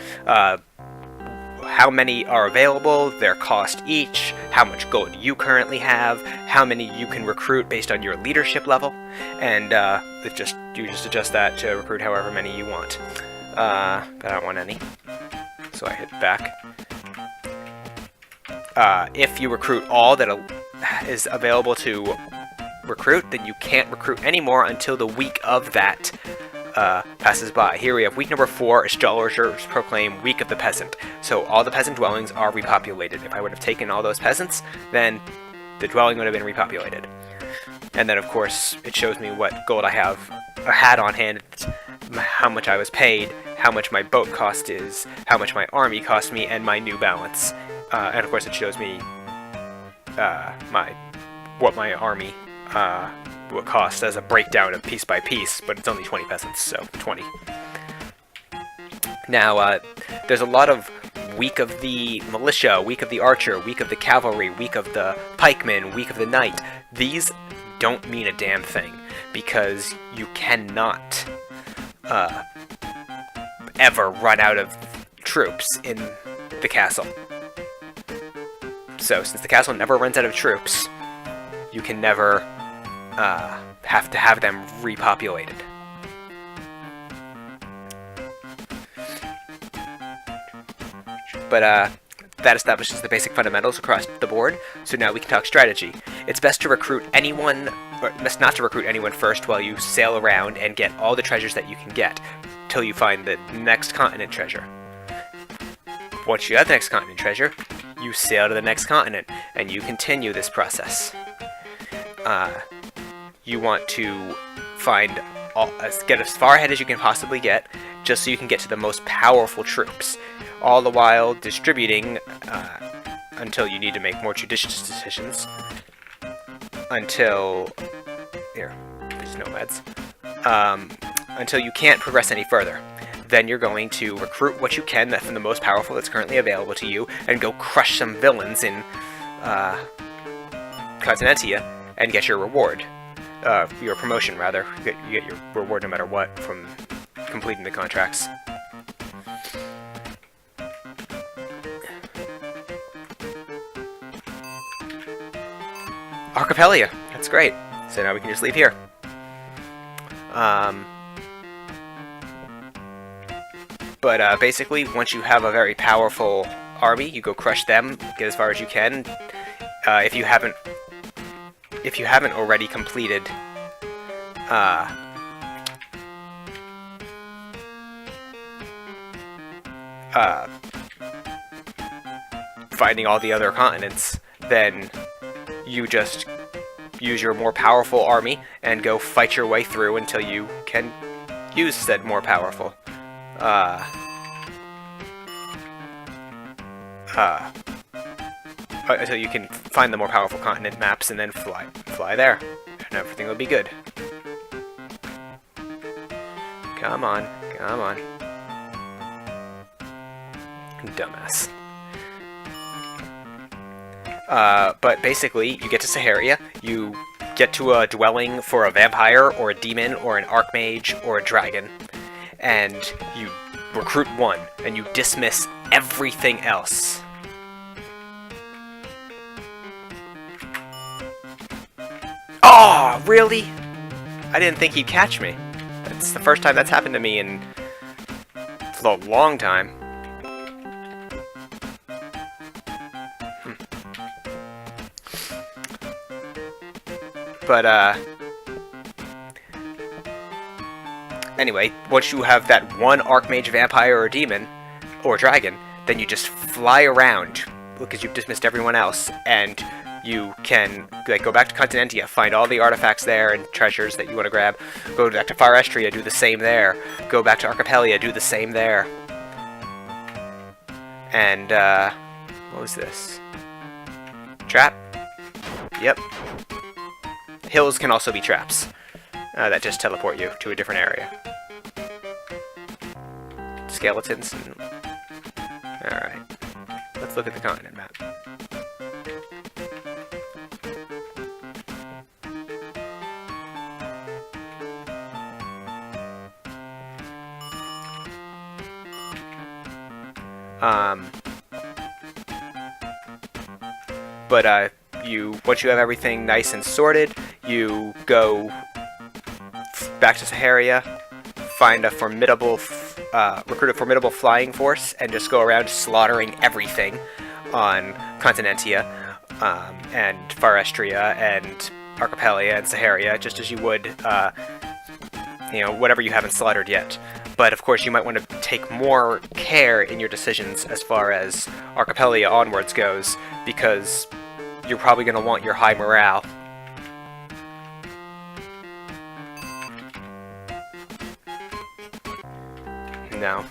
S1: How many are available, their cost each, how much gold you currently have, how many you can recruit based on your leadership level, and you just adjust that to recruit however many you want. But I don't want any, so I hit back. If you recruit all that is available to recruit, then you can't recruit anymore until the week of that passes by. Here we have week number 4, astrologers proclaim Week of the Peasant. So all the peasant dwellings are repopulated. If I would have taken all those peasants, then the dwelling would have been repopulated. And then of course it shows me what gold I had on hand, how much I was paid, how much my boat cost is, how much my army cost me, and my new balance. And of course it shows me what my army would cost as a breakdown of piece by piece, but it's only 20 peasants, so 20. Now, there's a lot of Week of the Militia, Week of the Archer, Week of the Cavalry, Week of the Pikemen, Week of the Knight. These don't mean a damn thing, because you cannot ever run out of troops in the castle. So, since the castle never runs out of troops, you can never have to have them repopulated. But that establishes the basic fundamentals across the board, so now we can talk strategy. It's best to recruit anyone, or best not to recruit anyone first while you sail around and get all the treasures that you can get, till you find the next continent treasure. Once you have the next continent treasure, you sail to the next continent, and you continue this process. You want to get as far ahead as you can possibly get, just so you can get to the most powerful troops, all the while distributing until you need to make more judicious decisions. until... Here, there's nomads. Until you can't progress any further. Then you're going to recruit what you can from the most powerful that's currently available to you, and go crush some villains in Continentia, and get your reward. Your promotion, rather. You get your reward no matter what from completing the contracts. Archipelago! That's great. So now we can just leave here. But basically, once you have a very powerful army, you go crush them, get as far as you can. If you haven't already completed finding all the other continents, then you just use your more powerful army and go fight your way through until you can use said more powerful. Until you can find the more powerful continent maps and then fly there, and everything will be good. Come on, come on. Dumbass. But basically, you get to Saharia, you get to a dwelling for a vampire, or a demon, or an archmage, or a dragon, and you recruit one, and you dismiss everything else. Oh, really? I didn't think he'd catch me. That's the first time that's happened to me in a long time. But, anyway, once you have that one archmage, vampire, or demon, or dragon, then you just fly around, because you've dismissed everyone else, and you can go back to Continentia, find all the artifacts there and treasures that you want to grab, go back to Forestria, do the same there, go back to Archipelago, do the same there. And, what was this? Trap? Yep. Hills can also be traps that just teleport you to a different area. Skeletons. Alright. Let's look at the continent map. But once you have everything nice and sorted, you go back to Saharia, find a formidable, recruit a formidable flying force, and just go around slaughtering everything on Continentia, and Forestria, and Archipelago, and Saharia, just as you would, whatever you haven't slaughtered yet. But of course, you might want to take more care in your decisions as far as Archipelago onwards goes, because you're probably going to want your high morale. No.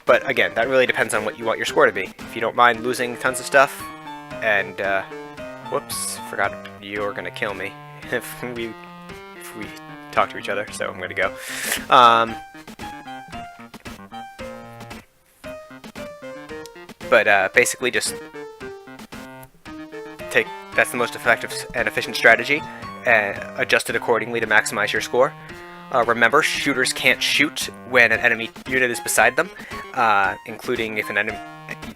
S1: But again, that really depends on what you want your score to be. If you don't mind losing tons of stuff, and, whoops, forgot you're going to kill me if we talk to each other, so I'm going to go. But basically just that's the most effective and efficient strategy, and adjust it accordingly to maximize your score. Remember, shooters can't shoot when an enemy unit is beside them, including if an enemy,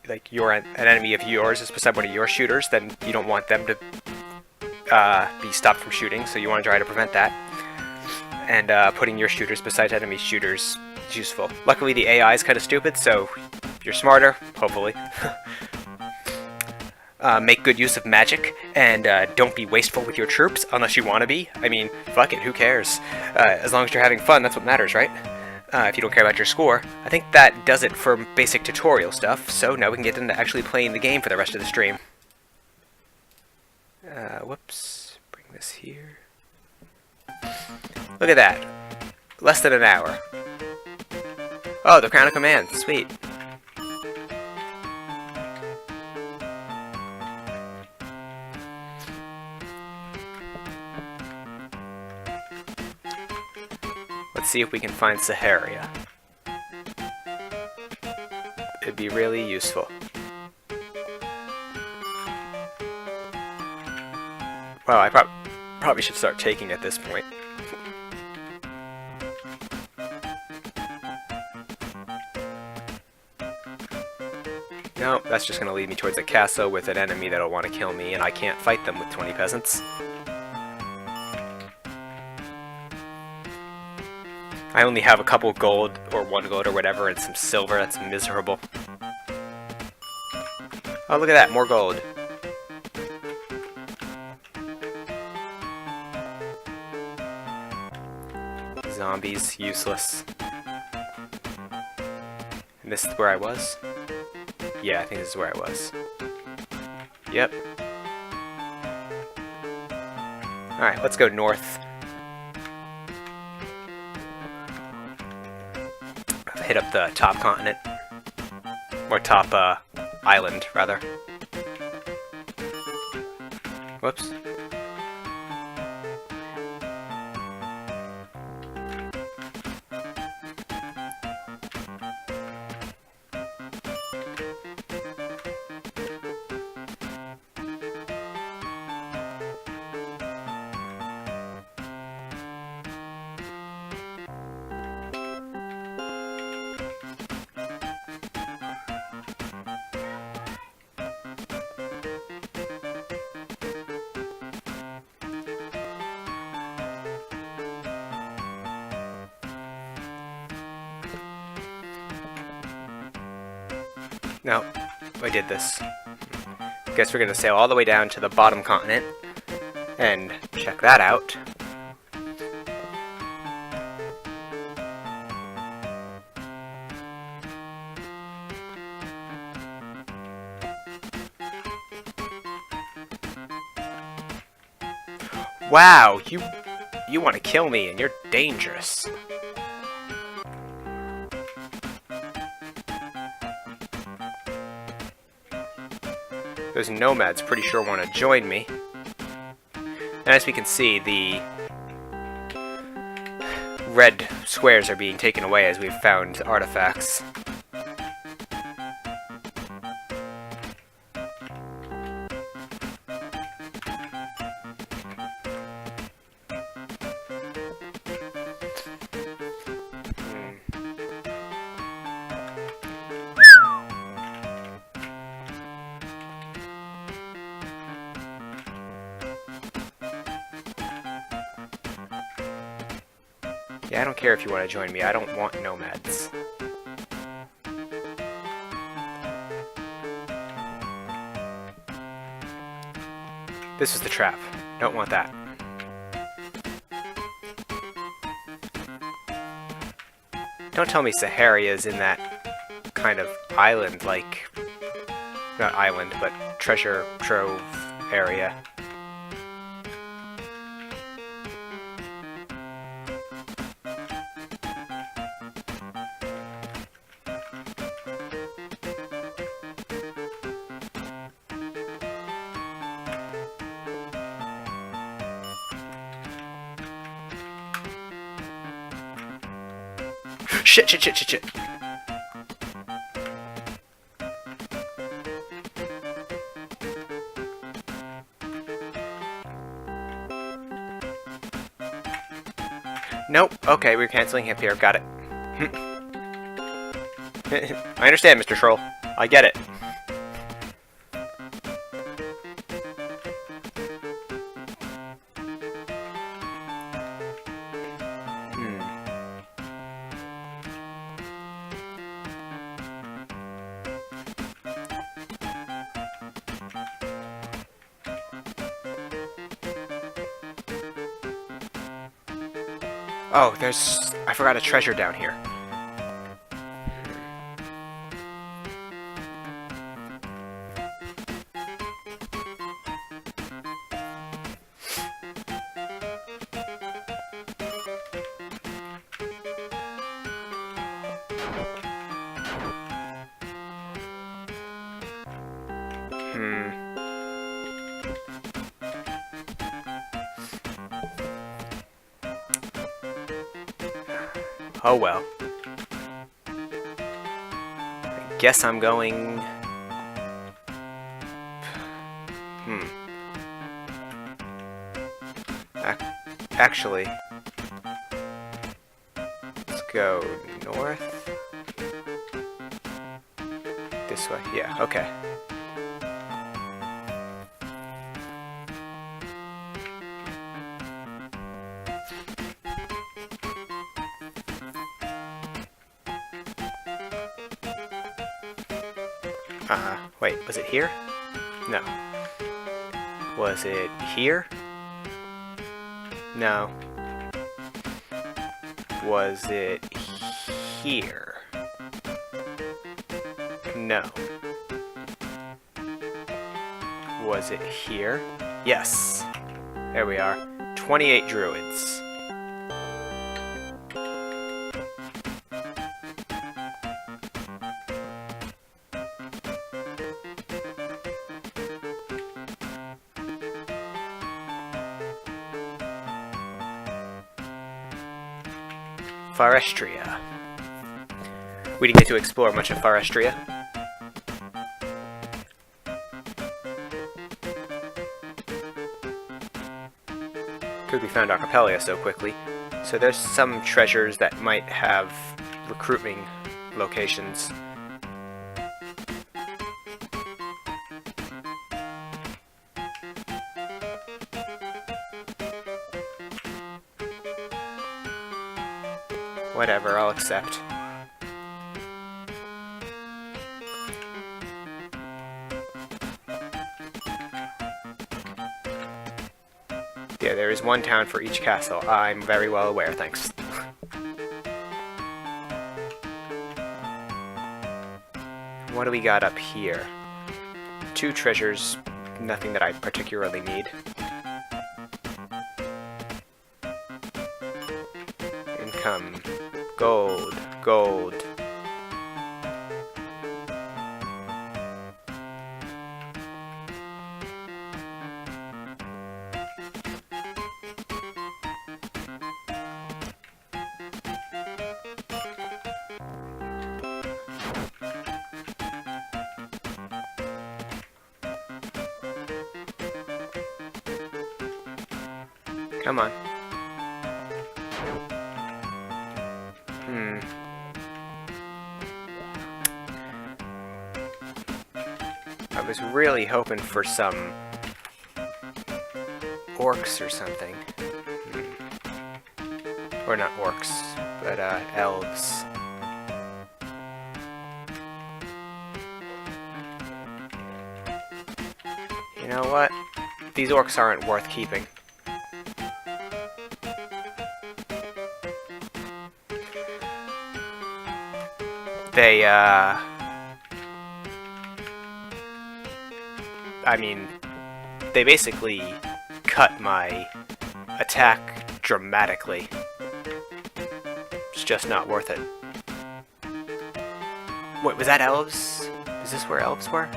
S1: an enemy of yours is beside one of your shooters, then you don't want them to be stopped from shooting, so you want to try to prevent that. And putting your shooters beside enemy shooters is useful. Luckily, the AI is kind of stupid, so if you're smarter, hopefully. Make good use of magic, and don't be wasteful with your troops, unless you want to be. I mean, fuck it, who cares? As long as you're having fun, that's what matters, right? If you don't care about your score. I think that does it for basic tutorial stuff, so now we can get into actually playing the game for the rest of the stream. Whoops. Bring this here. Look at that. Less than an hour. Oh, the Crown of Command. Sweet. see if we can find Saharia. It'd be really useful. Well, I probably should start taking at this point. No, that's just going to lead me towards a castle with an enemy that'll want to kill me, and I can't fight them with 20 peasants. I only have a couple gold, or 1 gold or whatever, and some silver. That's miserable. Oh, look at that, more gold. Zombies, useless. And this is where I was? Yeah, I think this is where I was. Yep. Alright, let's go north. Hit up the top continent. Or top, island, rather. Whoops. No, I did this. Guess we're gonna sail all the way down to the bottom continent and check that out. Wow, you want to kill me and you're dangerous. Those nomads pretty sure want to join me. And as we can see, the red squares are being taken away as we've found artifacts. Yeah, I don't care if you want to join me. I don't want nomads. This is the trap. Don't want that. Don't tell me Saharia is in that kind of island, like... Not island, but treasure trove area. Shit. Nope. Okay, we're canceling him here. Got it. I understand, Mr. Troll. I get it. Oh, I forgot a treasure down here. Oh well. I guess I'm going... Actually, let's go north. This way. Yeah, okay. Wait, was it here? No. Was it here? No. Was it here? No. Was it here? Yes. There we are. 28 druids. Forestria. We didn't get to explore much of Forestria. Because we found Archipelia so quickly. So there's some treasures that might have recruiting locations. Whatever, I'll accept. Yeah, there is one town for each castle. I'm very well aware, thanks. What do we got up here? 2 treasures, nothing that I particularly need. Income. Gold. Gold. Come on. I was really hoping for some orcs or something. Or not orcs, but elves. You know what? These orcs aren't worth keeping. They, I mean, they basically cut my attack dramatically. It's just not worth it. Wait, was that elves? Is this where elves were?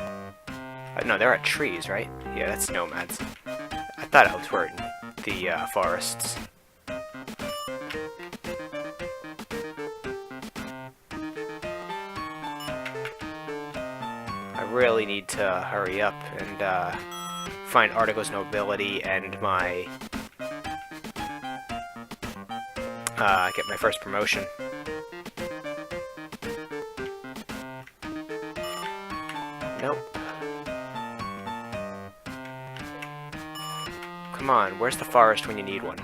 S1: No, they're at trees, right? Yeah, that's nomads. I thought elves were in the forests. I really need to hurry up and find Artigo's nobility and my get my first promotion. Nope. Come on, where's the forest when you need one?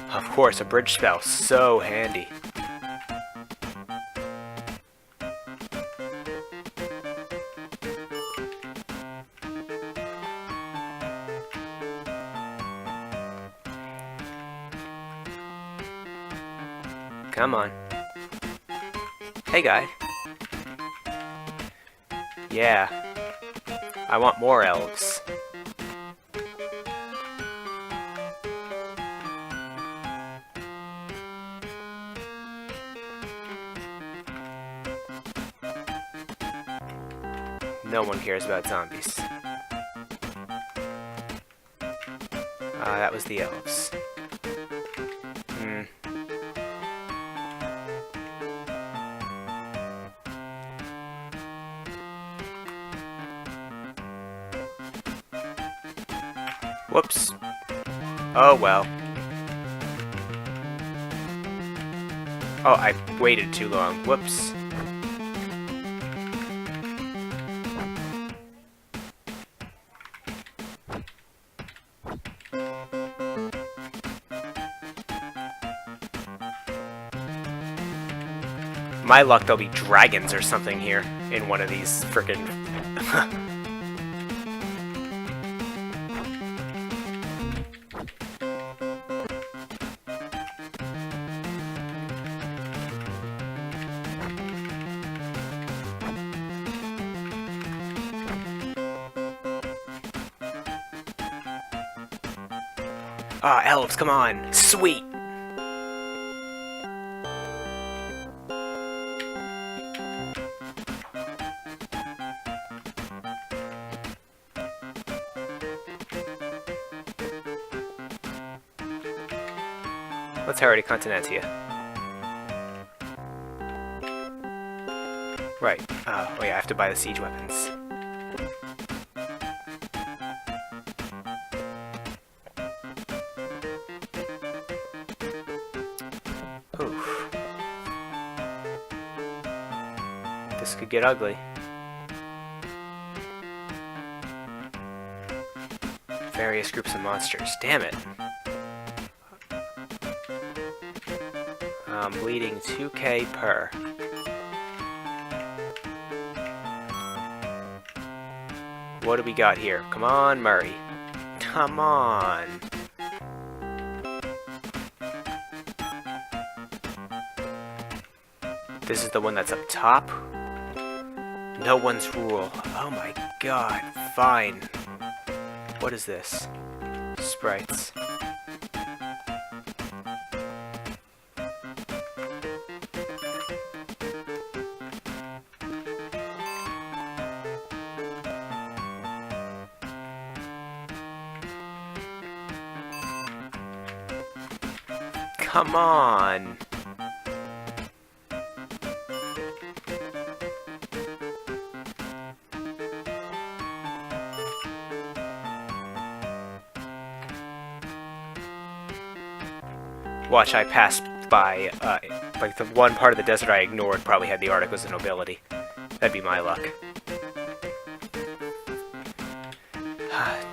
S1: Of course, a bridge spell, so handy. Come on. Hey, guy. Yeah. I want more elves. No one cares about zombies. That was the elves. Whoops. Oh well. Oh, I waited too long. Whoops. My luck, there'll be dragons or something here in one of these frickin' Ah, elves, come on! Sweet! Let's hurry to Continentia. Right. Oh yeah, I have to buy the siege weapons. Oof. This could get ugly. Various groups of monsters. Damn it. I'm bleeding 2k per. What do we got here? Come on, Murray. Come on. This is the one that's up top? No one's rule. Oh my god. Fine. What is this? Sprites. Come on! Watch, I passed by, like the one part of the desert I ignored probably had the articles of nobility. That'd be my luck.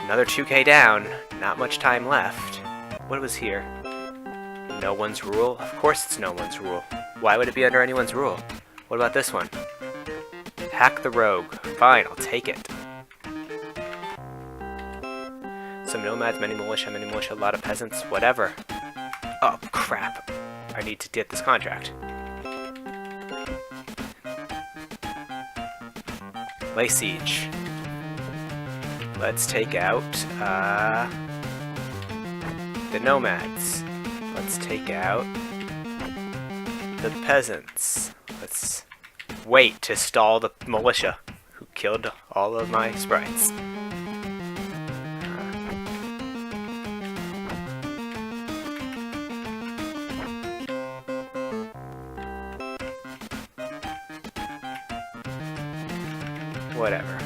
S1: Another 2k down. Not much time left. What was here? No one's rule? Of course it's no one's rule. Why would it be under anyone's rule? What about this one? Hack the rogue. Fine, I'll take it. Some nomads, many militia, a lot of peasants, whatever. Oh, crap. I need to get this contract. Lay siege. Let's take out, the nomads. Let's take out the peasants. Let's wait to stall the militia who killed all of my sprites. Whatever.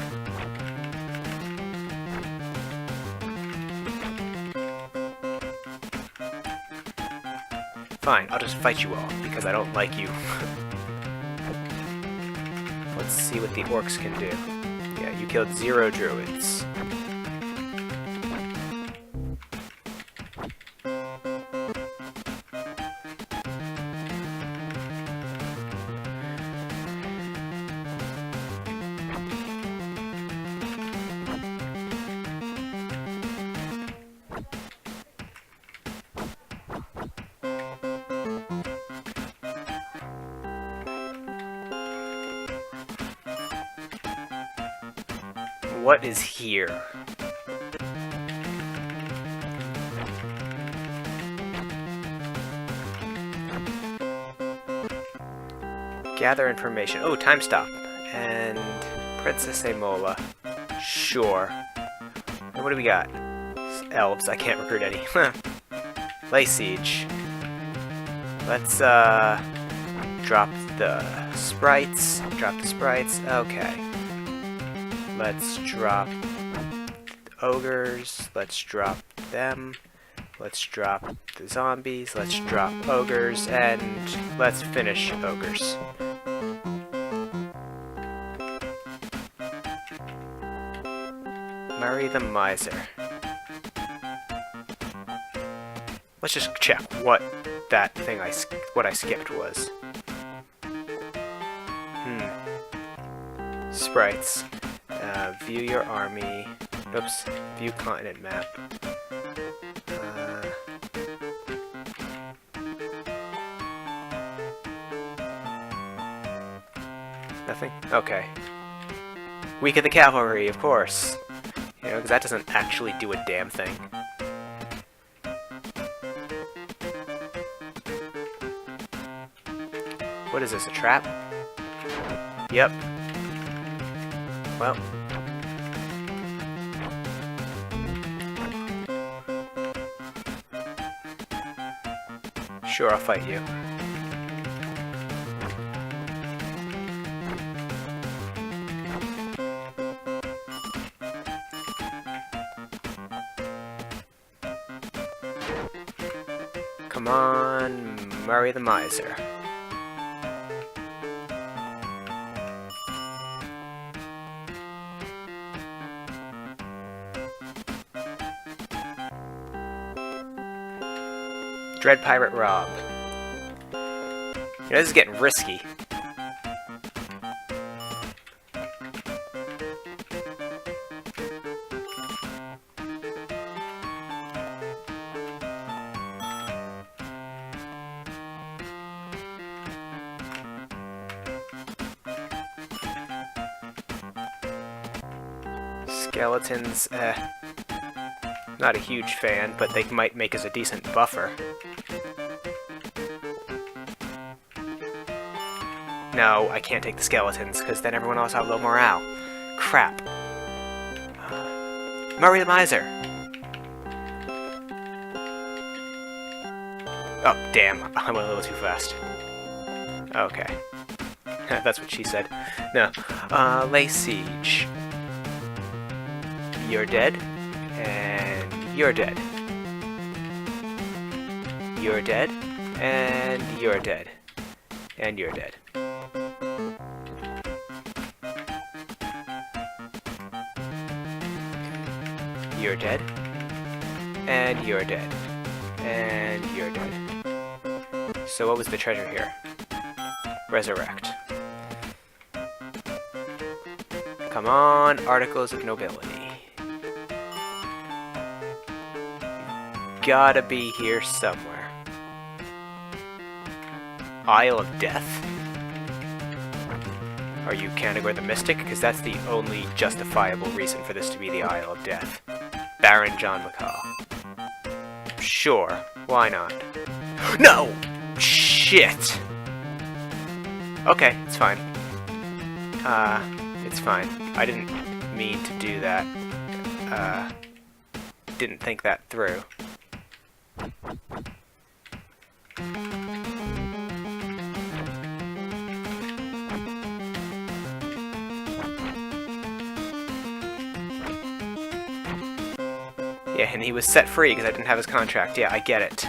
S1: Fine, I'll just fight you all, because I don't like you. Let's see what the orcs can do. Yeah, you killed 0 druids. What is here? Gather information. Oh, time stop. And Princess Amola. Sure. And what do we got? Elves. I can't recruit any. Lay siege. Let's drop the sprites. Drop the sprites. Okay. Let's drop ogres. Let's drop them. Let's drop the zombies. Let's drop ogres. And let's finish ogres. Murray the Miser. Let's just check what that thing I skipped was. Sprites. View your army. Oops. View continent map. Nothing? Okay. Week of the Cavalry, of course. You know, because that doesn't actually do a damn thing. What is this, a trap? Yep. Well. Sure, I'll fight you. Come on, Murray the Miser. Dread Pirate Rob. You know, this is getting risky. Skeletons, not a huge fan, but they might make us a decent buffer. No, I can't take the skeletons, because then everyone else will have low morale. Crap. Murray the Miser! Oh, damn. I went a little too fast. Okay. That's what she said. No. Lay siege. You're dead. And you're dead. You're dead. And you're dead. And you're dead. You're dead. And you're dead. And you're dead. So what was the treasure here? Resurrect. Come on, Articles of Nobility. Gotta be here somewhere. Isle of Death? Are you Conqueror the Mystic? Because that's the only justifiable reason for this to be the Isle of Death. Baron John McCall. Sure, why not? No! Shit! Okay, it's fine. It's fine. I didn't mean to do that. Didn't think that through. Yeah, and he was set free because I didn't have his contract. Yeah, I get it.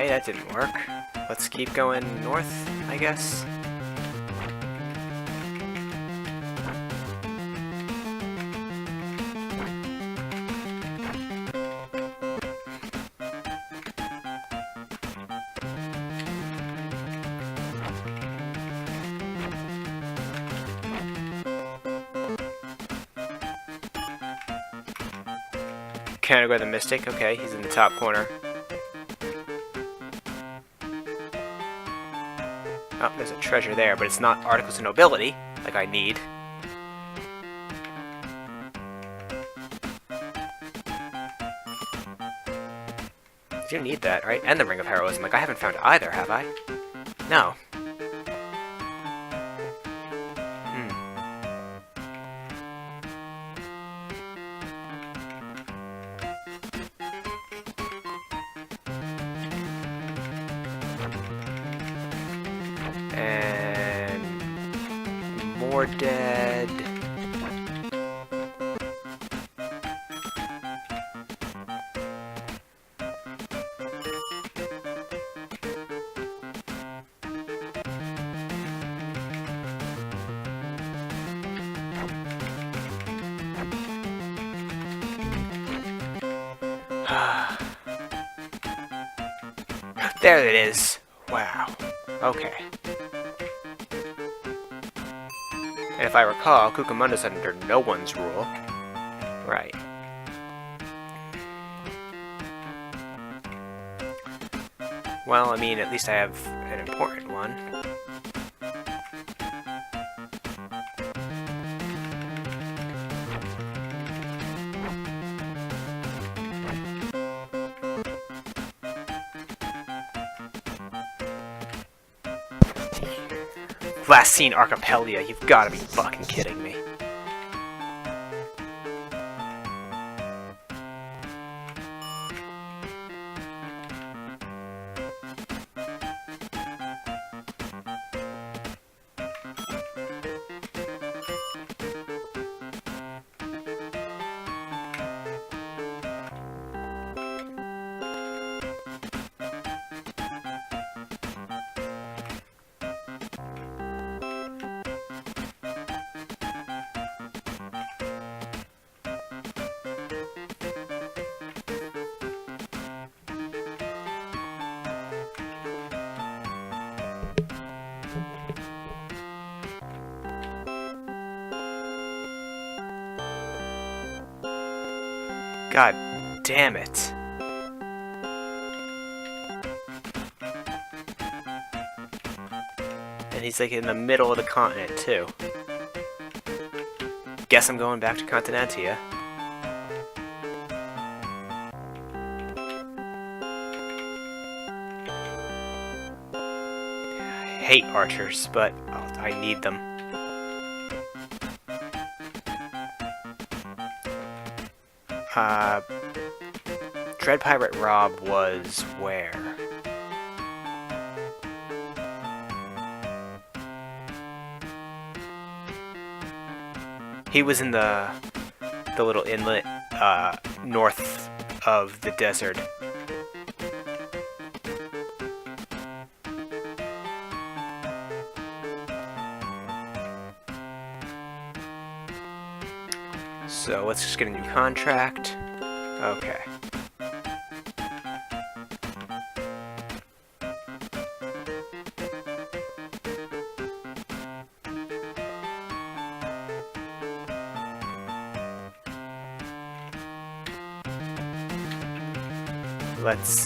S1: Okay, that didn't work. Let's keep going north, I guess. Conqueror the Mystic, okay, he's in the top corner. Oh, there's a treasure there, but it's not Articles of Nobility, like I need. I do need that, right? And the Ring of Heroism. Like, I haven't found either, have I? No. And more dead. There it is. Wow. Okay. And if I recall, Cucamunda's under no one's rule. Right. Well, I mean, at least I have an important one. Last seen Archipelia, you've gotta be fucking kidding me. God damn it. And he's like in the middle of the continent too. Guess I'm going back to Continentia. I hate archers, but I need them. Dread Pirate Rob was where? He was in the little inlet north of the desert. So let's just get a new contract. Okay. Let's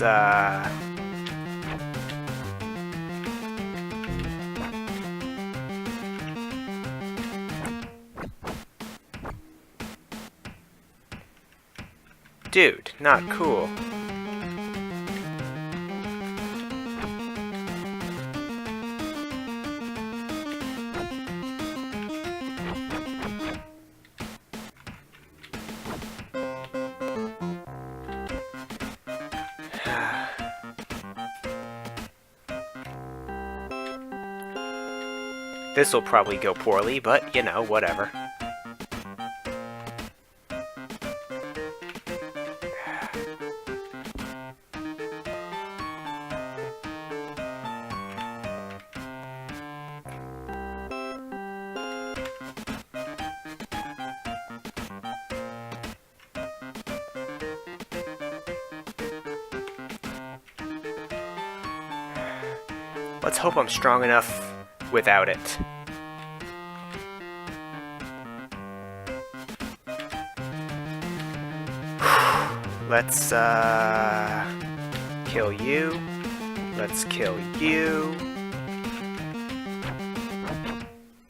S1: dude, not cool. This will probably go poorly, but, you know, whatever. Let's hope I'm strong enough without it. Let's, kill you. Let's kill you.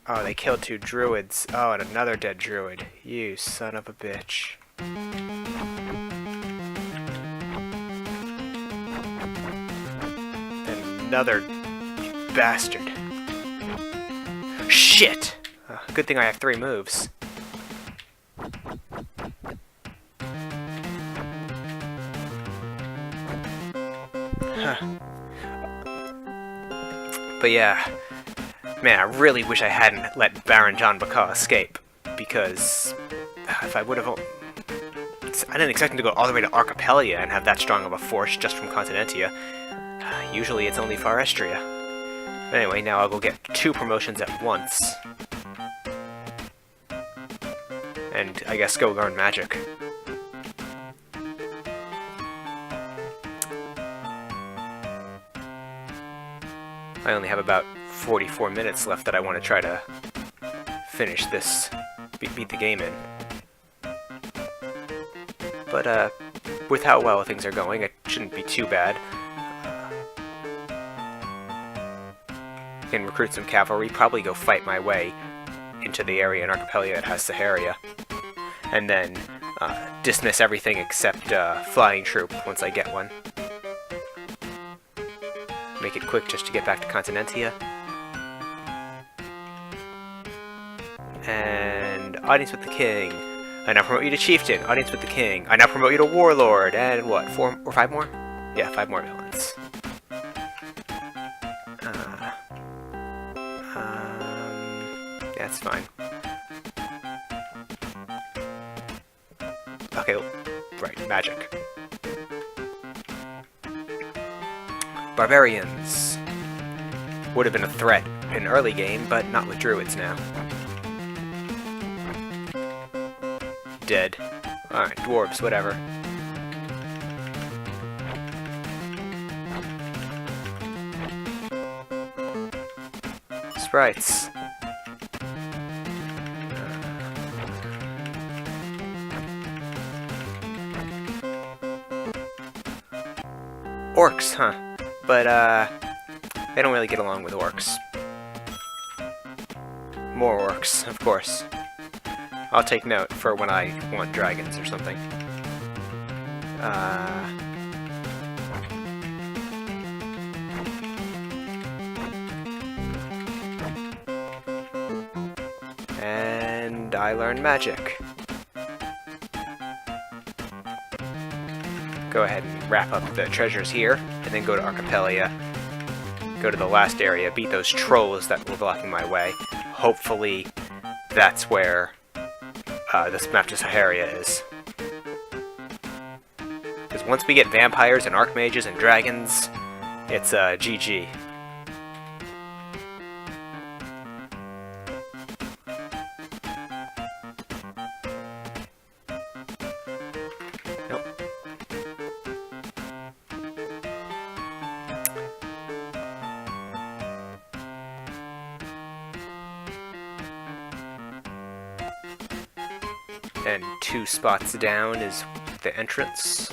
S1: Oh, they killed 2 druids. Oh, and another dead druid. You son of a bitch. And another bastard. Shit! Good thing I have 3 moves. But yeah, man, I really wish I hadn't let Baron John Bacall escape, because if I would have... I didn't expect him to go all the way to Archipelia and have that strong of a force just from Continentia. Usually it's only Forestria. But anyway, now I'll go get 2 promotions at once. And I guess go learn magic. I only have about 44 minutes left that I want to try to finish this, beat the game in. But with how well things are going, it shouldn't be too bad. I can recruit some cavalry, probably go fight my way into the area in Archipelia that has Saharia, and then dismiss everything except flying troop once I get one. Make it quick just to get back to Continentia. And audience with the king. I now promote you to chieftain. Audience with the king. I now promote you to warlord. And what, 4 or 5 more? Yeah, 5 more villains. That's fine. Okay, right, magic. Barbarians would have been a threat in early game, but not with druids now. Dead. Alright, dwarves, whatever. Sprites. Orcs, huh? But, they don't really get along with orcs. More orcs, of course. I'll take note for when I want dragons or something. And I learned magic. Go ahead and wrap up the treasures here, and then go to Archipelia. Go to the last area, beat those trolls that were blocking my way. Hopefully, that's where this map to Saharia is. Because once we get vampires and archmages and dragons, it's GG. And 2 spots down is the entrance.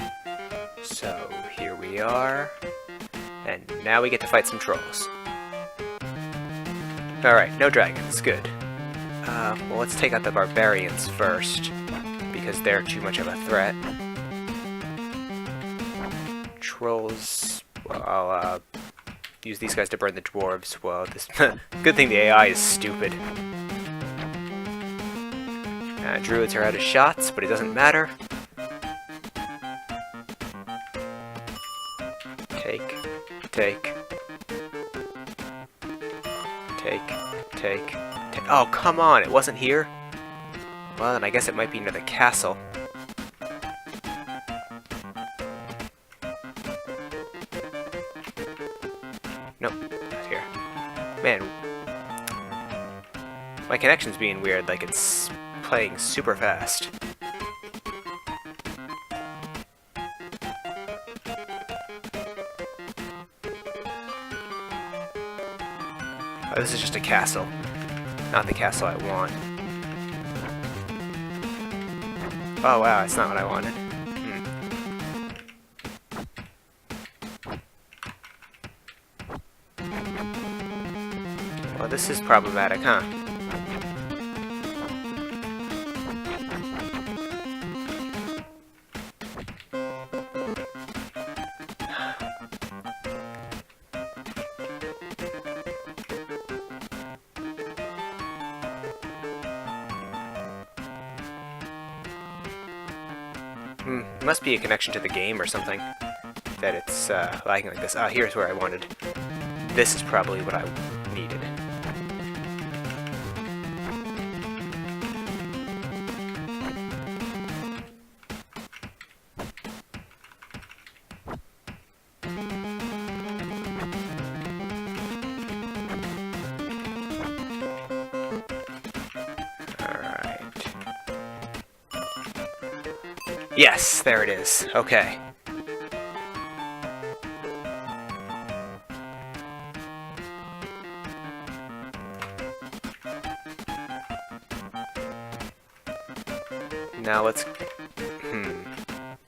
S1: So here we are. And now we get to fight some trolls. Alright, no dragons, good. Well, let's take out the barbarians first, because they're too much of a threat. Trolls, well, I'll use these guys to burn the dwarves. Well, this good thing the AI is stupid. Druids are out of shots, but it doesn't matter. Take. Oh, come on, it wasn't here? Well, then I guess it might be near the castle. Nope, not here. Man, my connection's being weird, like it's playing super fast. this is just a castle. Not the castle I want. Oh wow, that's not what I wanted. Well, this is problematic, huh? Must be a connection to the game or something that it's lagging like this. Ah, here's where I wanted. This is probably what I needed. Yes, there it is. Okay. Now let's...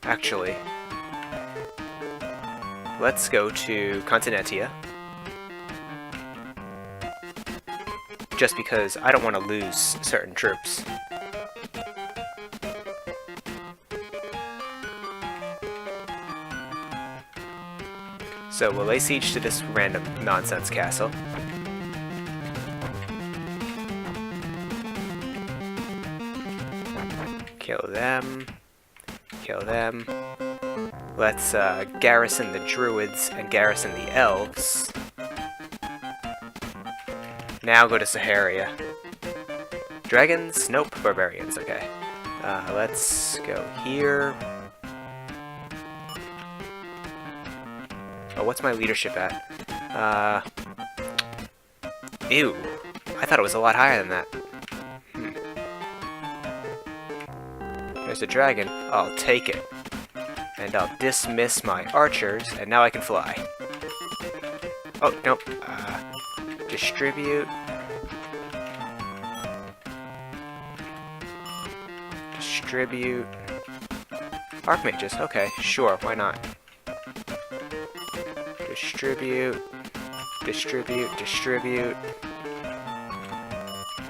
S1: Actually... Let's go to Continentia. Just because I don't want to lose certain troops. So we'll lay siege to this random nonsense castle. Kill them. Kill them. Let's garrison the druids and garrison the elves. Now go to Saharia. Dragons? Nope. Barbarians. Okay. Let's go here. Oh, what's my leadership at? Ew. I thought it was a lot higher than that. There's a dragon. I'll take it. And I'll dismiss my archers, and now I can fly. Oh, nope. Distribute. Distribute. Archmages. Okay, sure, why not? Distribute, distribute, distribute,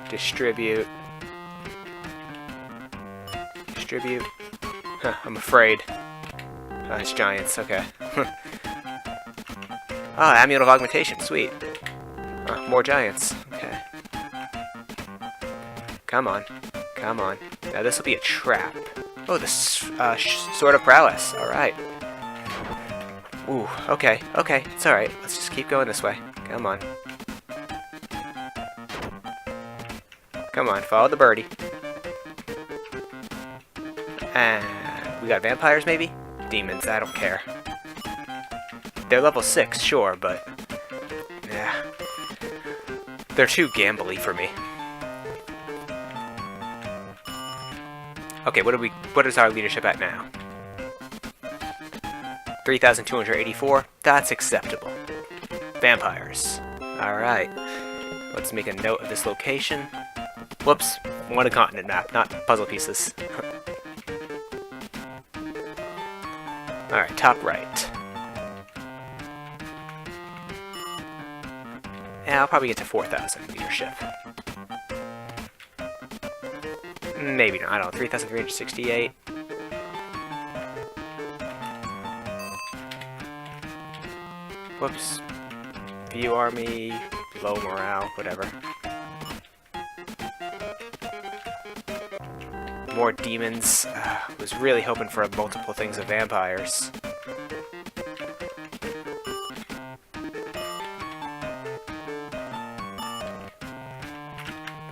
S1: distribute, distribute. Huh, I'm afraid. It's giants, okay. Ah, Amulet of Augmentation, sweet. More giants, okay. Come on, come on. Now this will be a trap. Oh, the Sword of Prowess, alright. Ooh, okay, okay, it's alright. Let's just keep going this way. Come on. Come on, follow the birdie. And we got vampires, maybe? Demons, I don't care. They're level 6, sure, but... yeah. They're too gambly for me. Okay, what is our leadership at now? 3,284. That's acceptable. Vampires. Alright. Let's make a note of this location. Whoops. Want a continent map, not puzzle pieces. Alright, top right. Yeah, I'll probably get to 4,000 leadership. Maybe not, I don't know, 3,368. Whoops. View army, low morale, whatever. More demons. Was really hoping for multiple things of vampires.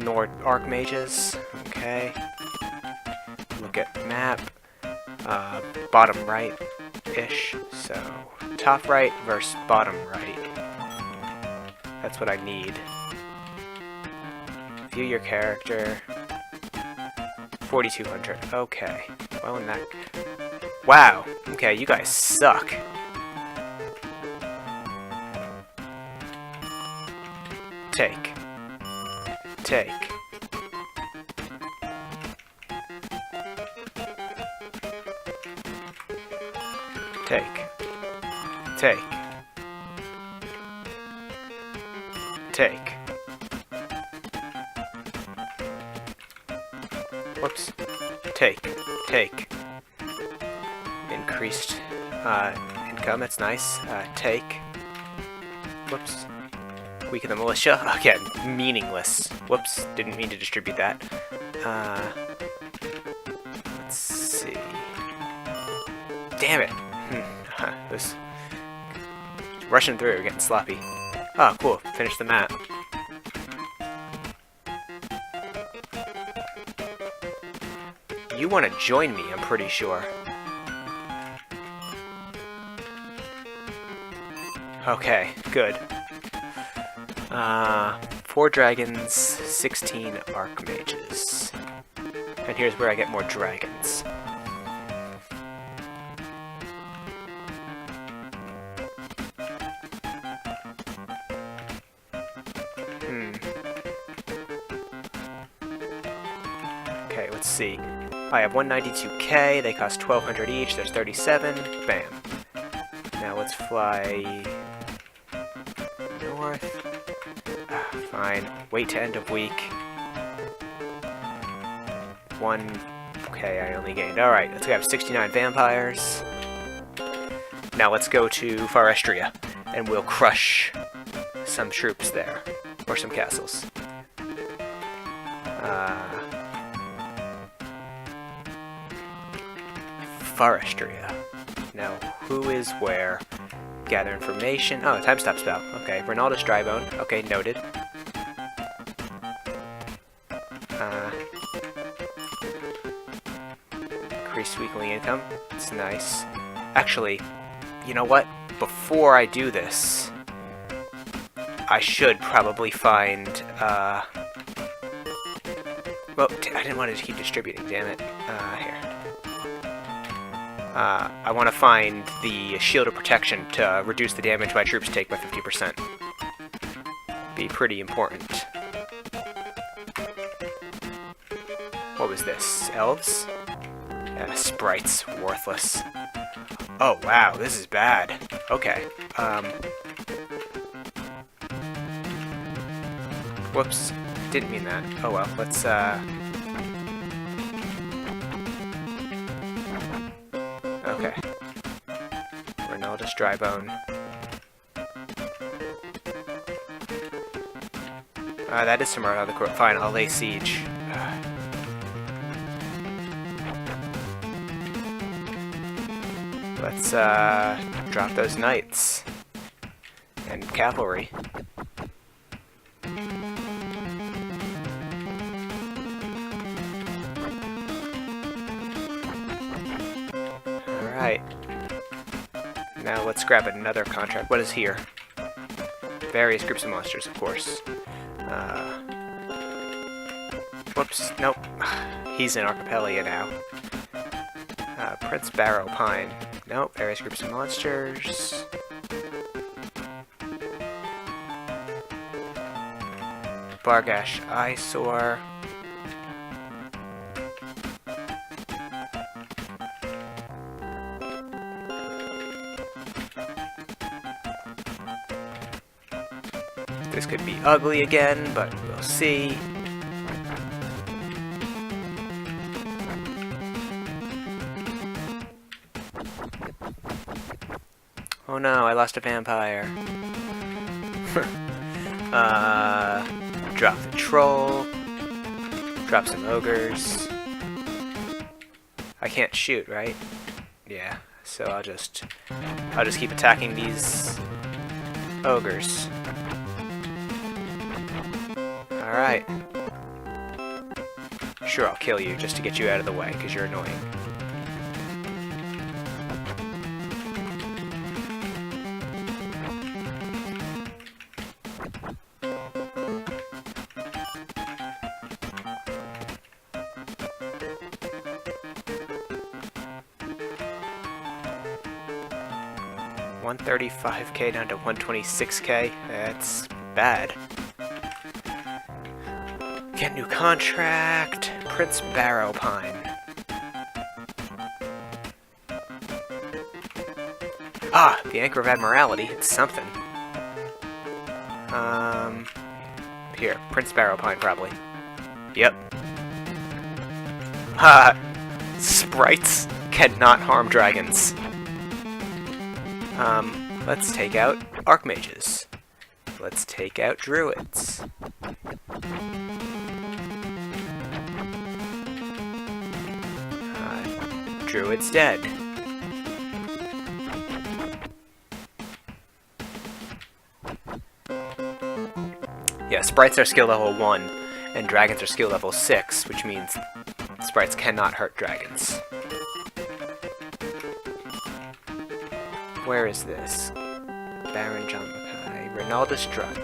S1: More archmages. Okay. Look at map. Bottom right-ish. So, top right versus bottom right. That's what I need. View your character. 4,200. Okay. Well, in that... wow. Okay, you guys suck. Take. Take. Take. Take. Take. Whoops. Take. Take. Increased income, that's nice. Take. Whoops. Weaken the militia. Again, meaningless. Whoops, didn't mean to distribute that. Let's see. Damn it! This rushing through, getting sloppy. Oh, cool. Finish the map. You want to join me, I'm pretty sure. Okay, good. 4 dragons, 16 archmages. And here's where I get more dragons. Okay, let's see. I have 192k, they cost 1200 each, there's 37. Bam. Now let's fly north. Fine. Wait to end of week. 1. Okay, I only gained. Alright, let's have 69 vampires. Now let's go to Forestria, and we'll crush some troops there. Or some castles. Forestria. Now, who is where? Gather information. Oh, time stop spell. Okay, Ronaldus Drybone. Okay, noted. Increased weekly income. It's nice. Actually, you know what? Before I do this, I should probably find, well, I didn't want to keep distributing, damn it. Here. I want to find the Shield of Protection to reduce the damage my troops take by 50%. Be pretty important. What was this? Elves? Yeah, sprites. Worthless. Oh, wow, this is bad. Okay. Whoops. Didn't mean that. Oh well, let's, okay. Ronaldus Drybone. That is somewhere out of the court. Fine, I'll lay siege. Let's, drop those knights. And cavalry. Alright. Now let's grab another contract. What is here? Various groups of monsters, of course. Whoops, nope. He's in Archipelia now. Prince Barrow Pine. Nope, various groups of monsters. Bargash Eyesore. This could be ugly again, but we'll see. Oh no, I lost a vampire. Drop the troll. Drop some ogres. I can't shoot, right? Yeah, so I'll just keep attacking these ogres. Alright. Sure, I'll kill you just to get you out of the way, because you're annoying. $135k down to $126k. That's bad. Get new contract. Prince Barrowpine. Ah, the Anchor of Admiralty. It's something. Here, Prince Barrowpine, probably. Yep. Ha! Sprites cannot harm dragons. Let's take out Archmages. Let's take out Druids. Druid's dead. Yeah, Sprites are skill level 1, and Dragons are skill level 6, which means Sprites cannot hurt Dragons. Where is this? Baron John Mackay, Ronaldus Drug.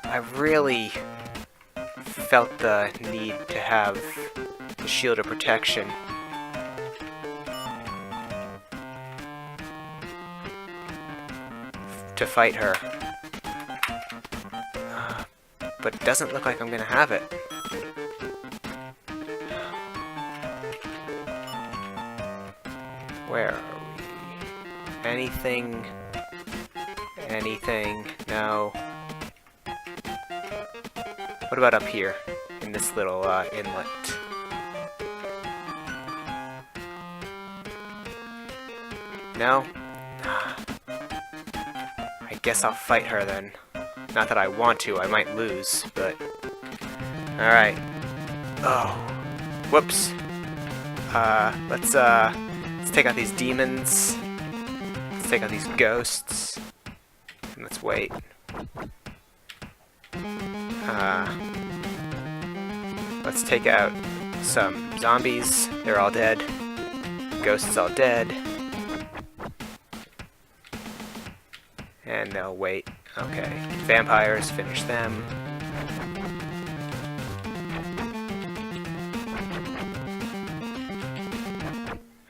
S1: I really felt the need to have the Shield of Protection. To fight her. But it doesn't look like I'm gonna have it. Where are we? Anything? Anything? No. What about up here? In this little inlet? No? I guess I'll fight her then. Not that I want to, I might lose, but... Alright. Oh. Whoops. Let's take out these demons. Let's take out these ghosts. And let's wait. Let's take out some zombies. They're all dead. Ghosts all dead. And they'll wait. Okay. Vampires, finish them.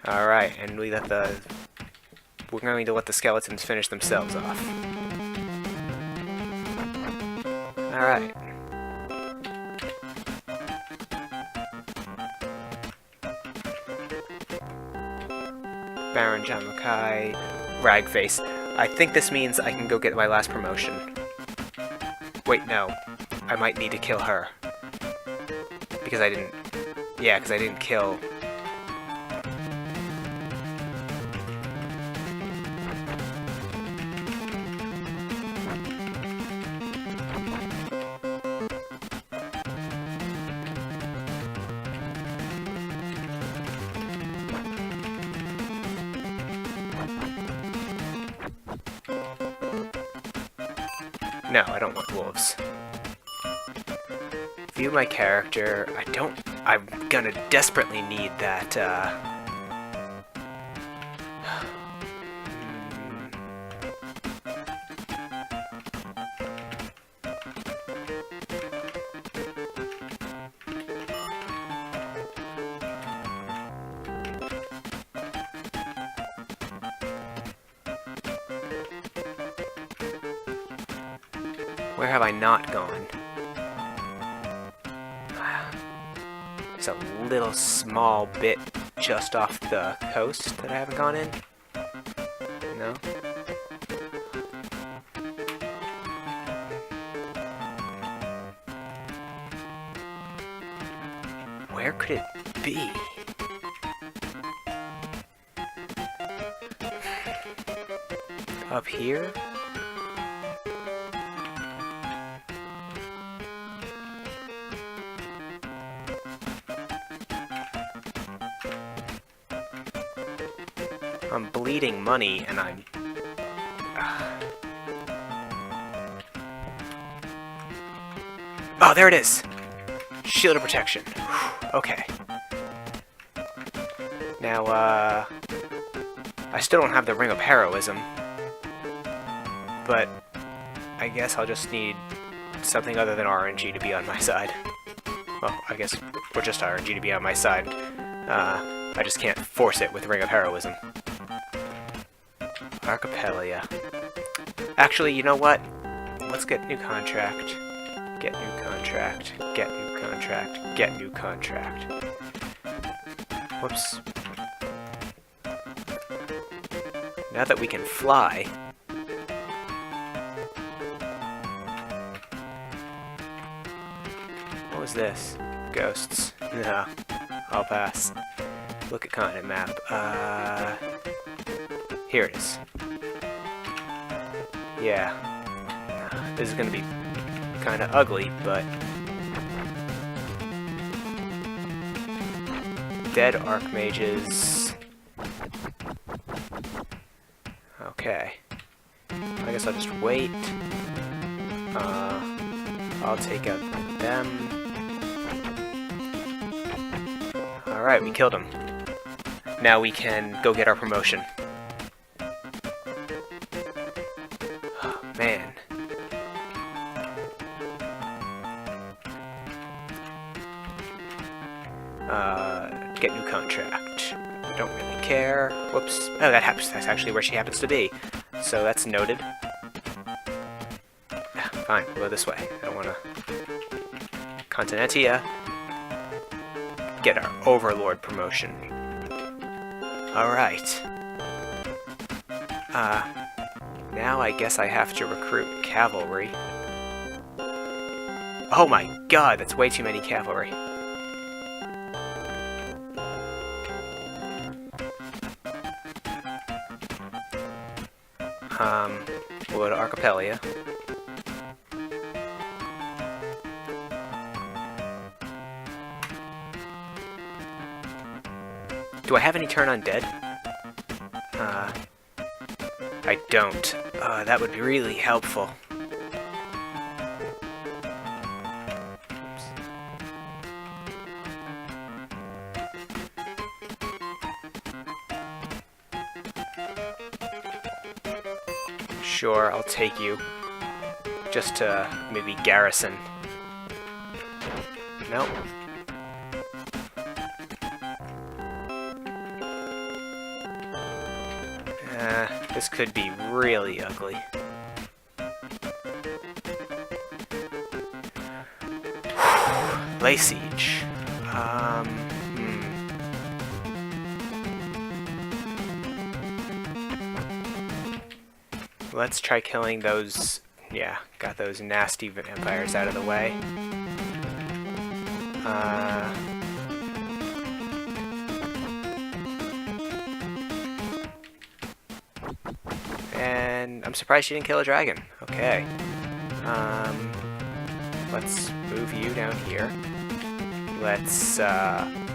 S1: Alright, and we're going to let the skeletons finish themselves off. Alright. Baron John Mackay, Ragface. I think this means I can go get my last promotion. Wait, no. I might need to kill her. Because I didn't... Yeah, because I didn't kill... No, I don't want wolves. View my character. I'm gonna desperately need that, Where have I not gone? There's a little small bit just off the coast that I haven't gone in. No? Where could it be? Up here? I'm bleeding money, and I'm... Oh, there it is! Shield of Protection. Okay. Now, I still don't have the Ring of Heroism. But I guess I'll just need something other than RNG to be on my side. Well, I guess, or just RNG to be on my side. I just can't force it with Ring of Heroism. Archipelago. Actually, you know what? Let's get new contract. Get new contract. Get new contract. Get new contract. Whoops. Now that we can fly... What was this? Ghosts. No. I'll pass. Look at continent map. Here it is. Yeah. This is gonna be kinda ugly, but... Dead Archmages... Okay. I guess I'll just wait. I'll take out them. Alright, we killed him. Now we can go get our promotion. Oh, man. Get new contract. Don't really care. Whoops. Oh, that happens. That's actually where she happens to be. So that's noted. Fine, we'll go this way. I don't want to... Continentia. Get our Overlord promotion. Alright. Now I guess I have to recruit cavalry. Oh my god, that's way too many cavalry. We'll go to Archipelia. Do I have any turn undead? I don't. That would be really helpful. Oops. Sure, I'll take you. Just to maybe garrison. Nope. This could be really ugly. Lay siege. Let's try killing those... Yeah, got those nasty vampires out of the way. And I'm surprised she didn't kill a dragon. Okay. Let's move you down here. Let's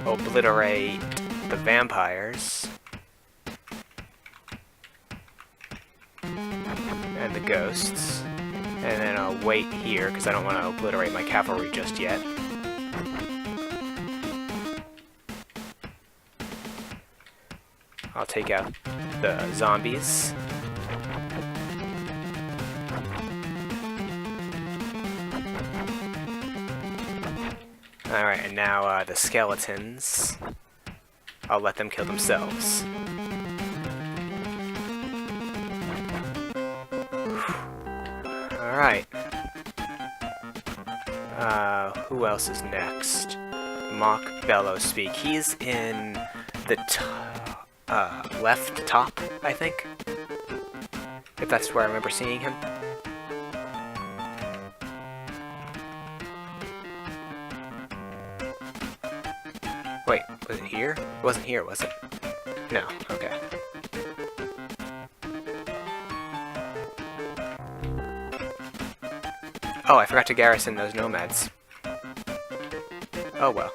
S1: obliterate the vampires. And the ghosts. And then I'll wait here, because I don't want to obliterate my cavalry just yet. I'll take out the zombies. Alright, and now the skeletons. I'll let them kill themselves. Alright. Who else is next? Mock Bellow Speak. He's in the left top, I think. If that's where I remember seeing him. Wait, was it here? It wasn't here, was it? No, okay. Oh, I forgot to garrison those nomads. Oh well.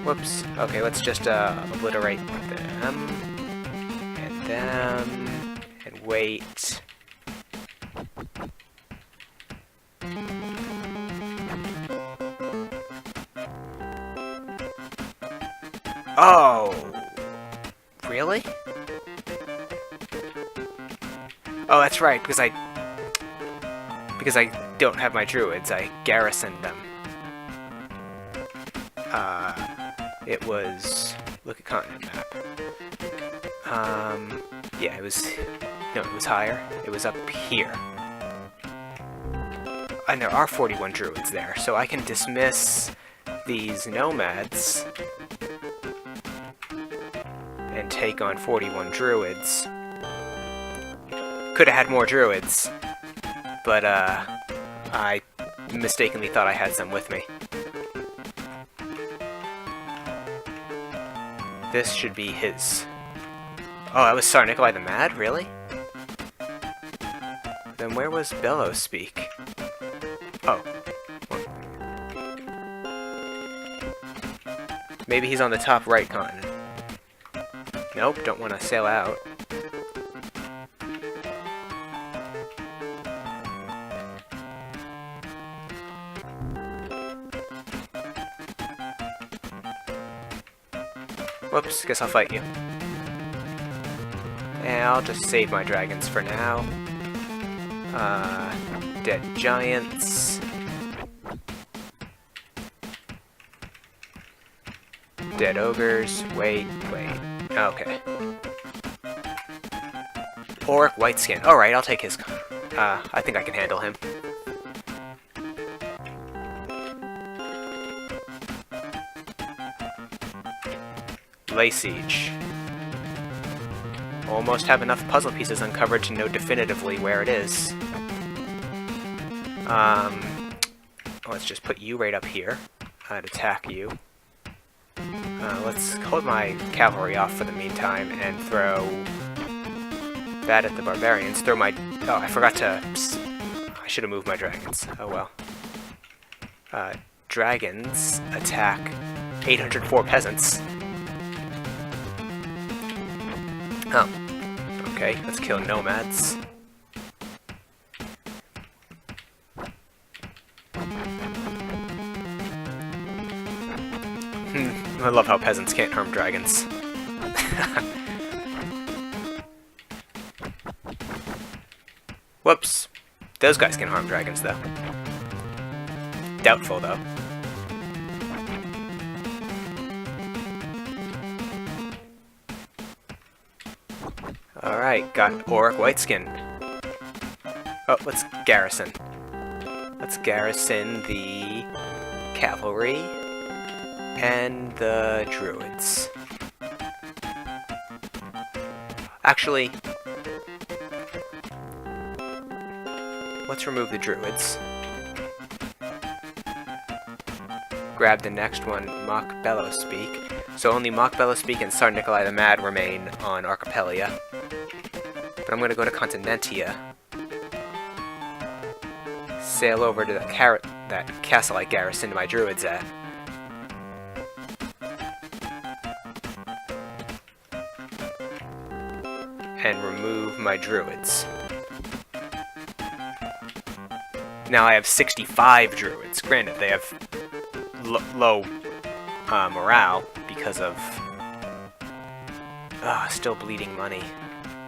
S1: Whoops. Okay, let's just obliterate them. And them. And wait. Oh! Really? Oh, that's right, because I don't have my druids, I garrisoned them. It was... Look at continent map. Yeah, it was... No, it was higher. It was up here. and there are 41 druids there, so I can dismiss these nomads and take on 41 druids. Could have had more druids, but I mistakenly thought I had some with me. This should be his. Oh, that was Tsar Nikolai the Mad? Really? Then where was Bellows Speak? Oh. Maybe he's on the top right continent. Nope, don't want to sail out. Whoops, guess I'll fight you. And I'll just save my dragons for now. Dead giants. Dead ogres. Wait. Okay. Orc Whiteskin. Alright, I'll take his. I think I can handle him. Lay siege. Almost have enough puzzle pieces uncovered to know definitively where it is. Let's just put you right up here. I'd attack you. Let's hold my cavalry off for the meantime and throw that at the barbarians. Throw my... Oh, I forgot to... I should have moved my dragons. Oh well. Dragons attack 804 peasants. Oh. Okay, let's kill nomads. I love how peasants can't harm dragons. Whoops. Those guys can harm dragons, though. Doubtful, though. Alright, got Auric Whiteskin. Oh, let's garrison. Let's garrison the cavalry and the druids. Actually, let's remove the druids. Grab the next one, Mock Bellows Speak. So only Mock Bellows Speak and Tsar Nikolai the Mad remain on Archipelia. But I'm going to go to Continentia. Sail over to that castle I garrisoned my druids at. And remove my druids. Now I have 65 druids. Granted, they have low morale because of still bleeding money.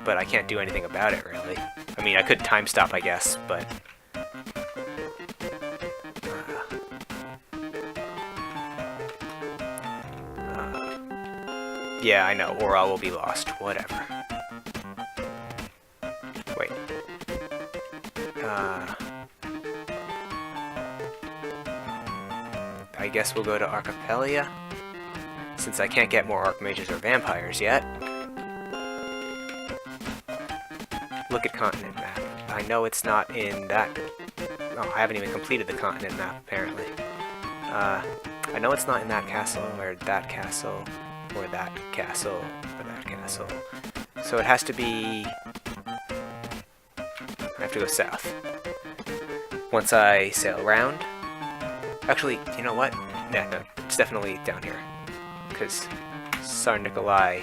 S1: But I can't do anything about it, really. I mean, I could time stop, I guess, but... yeah, I know. Oral will be lost. Whatever. Wait. I guess we'll go to Archipelia, since I can't get more Archmages or Vampires yet. Look at continent map. I know it's not in that... Oh, I haven't even completed the continent map, apparently. I know it's not in that castle, or that castle, or that castle, or that castle. So it has to be... I have to go south. Once I sail around... Actually, you know what? Yeah, no, it's definitely down here. Because Tsar Nikolai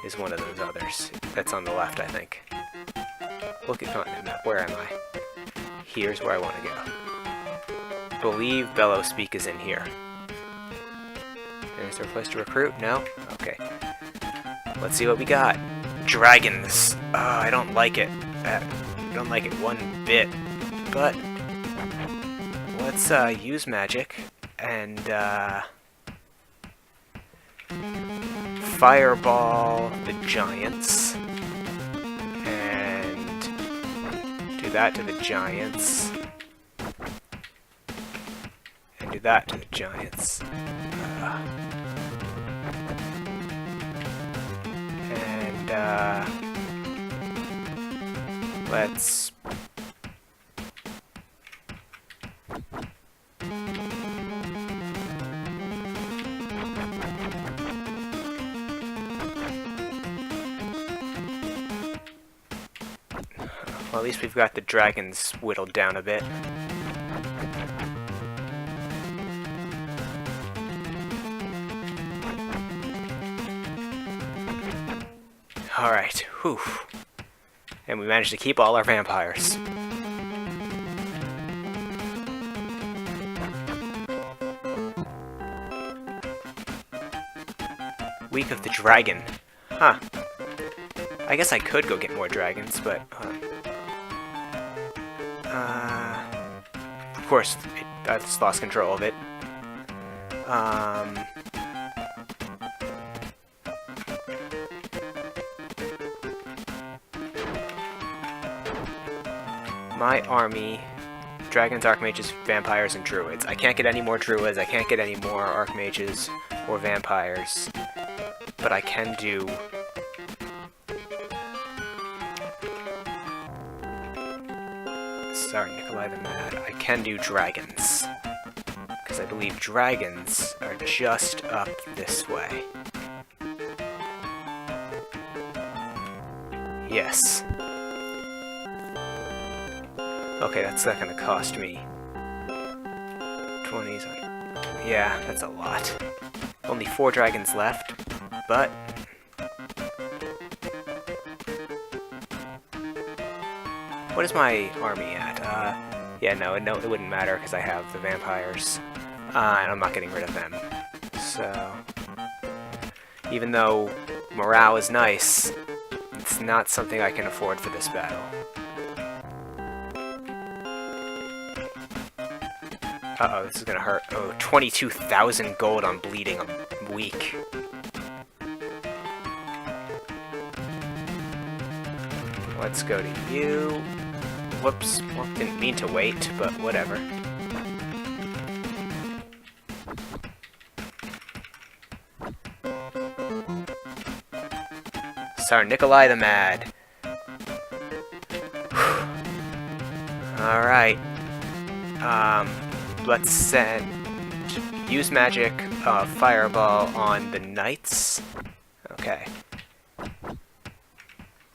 S1: is one of those others. That's on the left, I think. Look at continent map. Where am I? Here's where I want to go. Believe Bellows Speak is in here. Is there a place to recruit? No? Okay. Let's see what we got. Dragons. Oh, I don't like it. I don't like it one bit. But let's use magic and fireball the giants. Do that to the giants. do that to the giants. Let's... Well, at least we've got the dragons whittled down a bit. Alright, whew. And we managed to keep all our vampires. Week of the Dragon. Huh. I guess I could go get more dragons, but... of course, I just lost control of it. My army, dragons, archmages, vampires, and druids. I can't get any more druids, I can't get any more archmages or vampires, but I can do... Sorry, Nikolai the Mad. I can do dragons, because I believe dragons are just up this way. Yes. Okay, that's not gonna cost me 20s. Yeah, that's a lot. Only 4 dragons left, but what is my army at? Yeah, no, it wouldn't matter because I have the vampires, and I'm not getting rid of them. So, even though morale is nice, it's not something I can afford for this battle. Uh-oh, this is gonna hurt. Oh, 22,000 gold on bleeding. I'm weak. Let's go to you. Whoops. Well, didn't mean to wait, but whatever. Tsar Nikolai the Mad. Alright. Let's send... Use magic, fireball on the knights. Okay.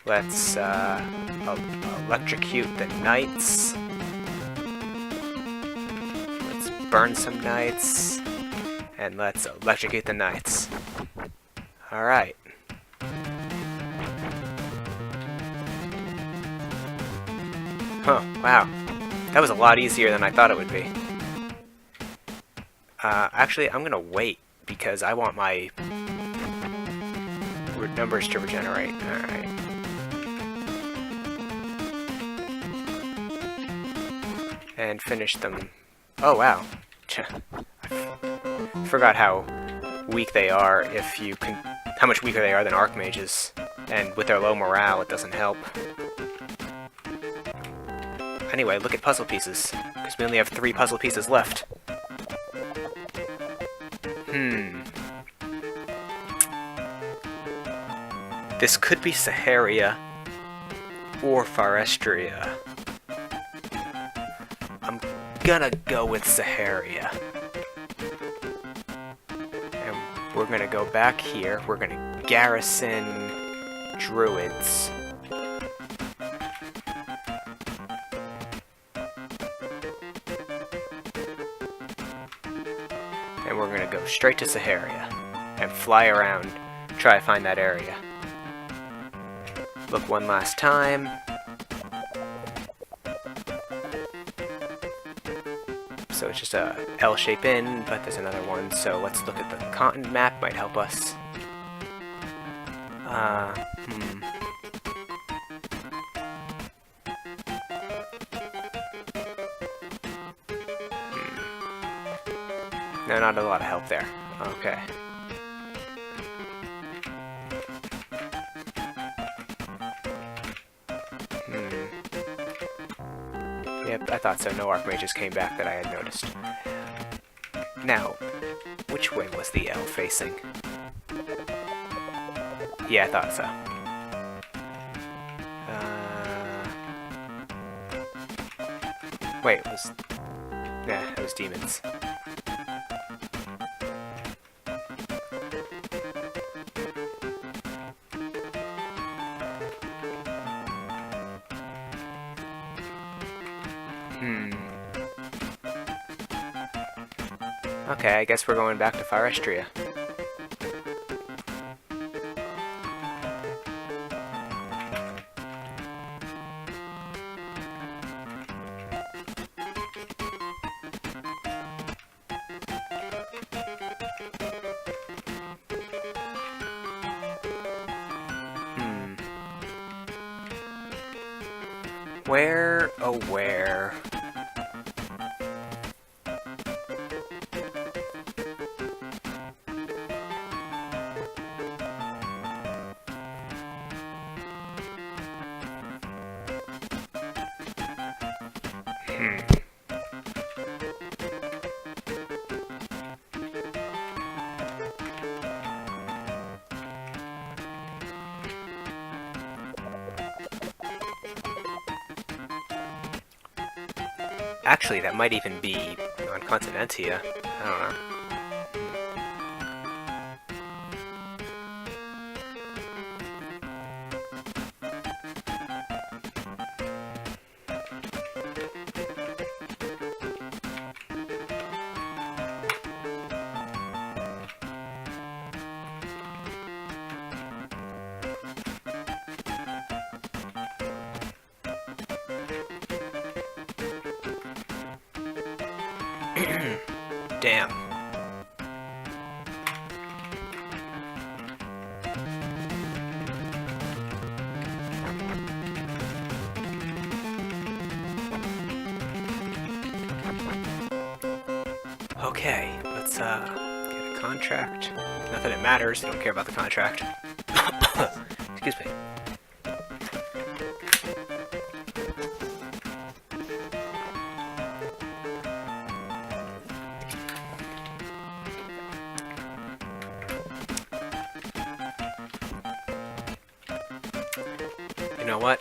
S1: Let's, electrocute the knights. Let's burn some knights. And let's electrocute the knights. Alright. Huh, wow. That was a lot easier than I thought it would be. Actually, I'm gonna wait, because I want my numbers to regenerate. Alright. And finish them. Oh, wow. I forgot how weak they are if you can... How much weaker they are than archmages. And with their low morale, it doesn't help. Anyway, look at puzzle pieces, because we only have 3 puzzle pieces left. This could be Saharia or Forestria. I'm gonna go with Saharia. And we're gonna go back here. We're gonna garrison druids. And we're gonna go straight to Saharia and fly around, try to find that area. Look one last time. So it's just a L shape in, but there's another one. So let's look at the continent map, might help us. No, not a lot of help there. Okay. Yep, I thought so. No archmages came back that I had noticed. Now, which way was the L facing? Yeah, I thought so. Wait, it was... Yeah, it was demons. Okay, I guess we're going back to Forestria. Where, oh where? Actually, that might even be on Continentia. I don't know. Damn. Okay, let's get a contract. Not that it matters, I don't care about the contract. Excuse me. You know what?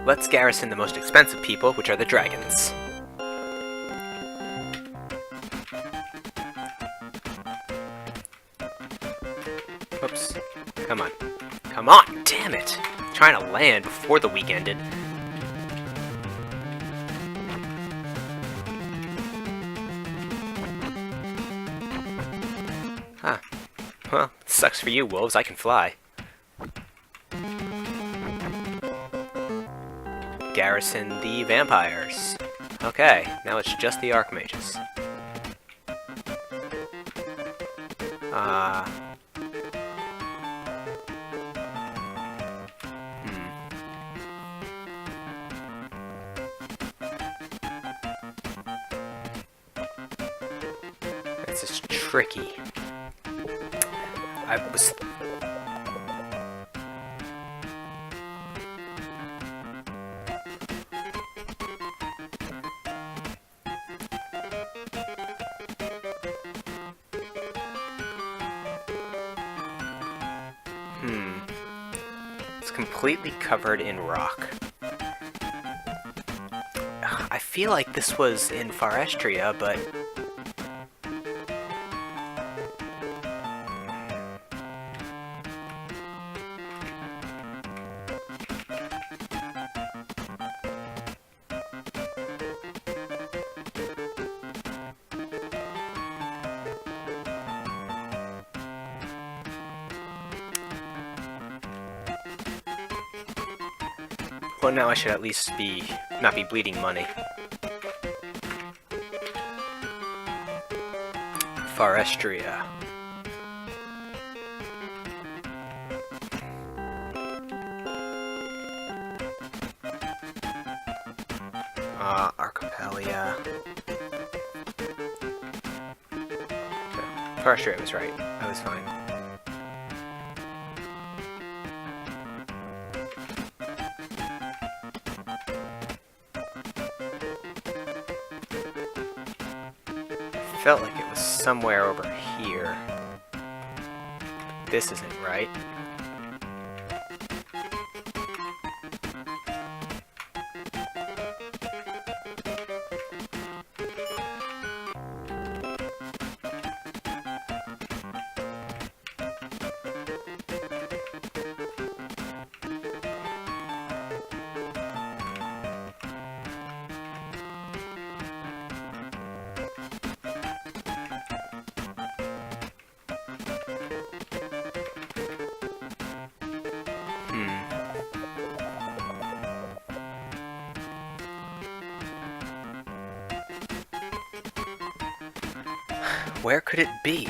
S1: Let's garrison the most expensive people, which are the dragons. Oops. Come on. Come on! Damn it! I'm trying to land before the week ended. Huh. Well, sucks for you, wolves. I can fly. Garrison the vampires. Okay, now it's just the archmages. This is tricky. I was... It's completely covered in rock. I feel like this was in Forestria, but... Well, now I should at least not be bleeding money. Forestria. Archipelago. Pretty sure it was right. I was fine. Felt like it was somewhere over here. This isn't right. Where could it be?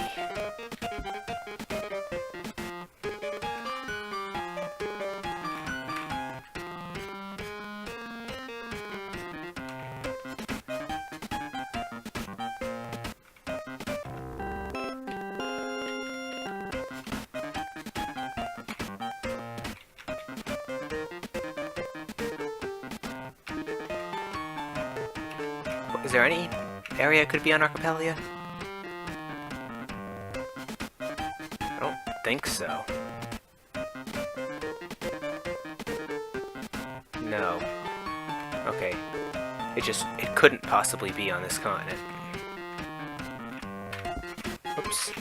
S1: Is there any area it could be on Archipelago? I don't think so. No. Okay. It couldn't possibly be on this continent. Oops.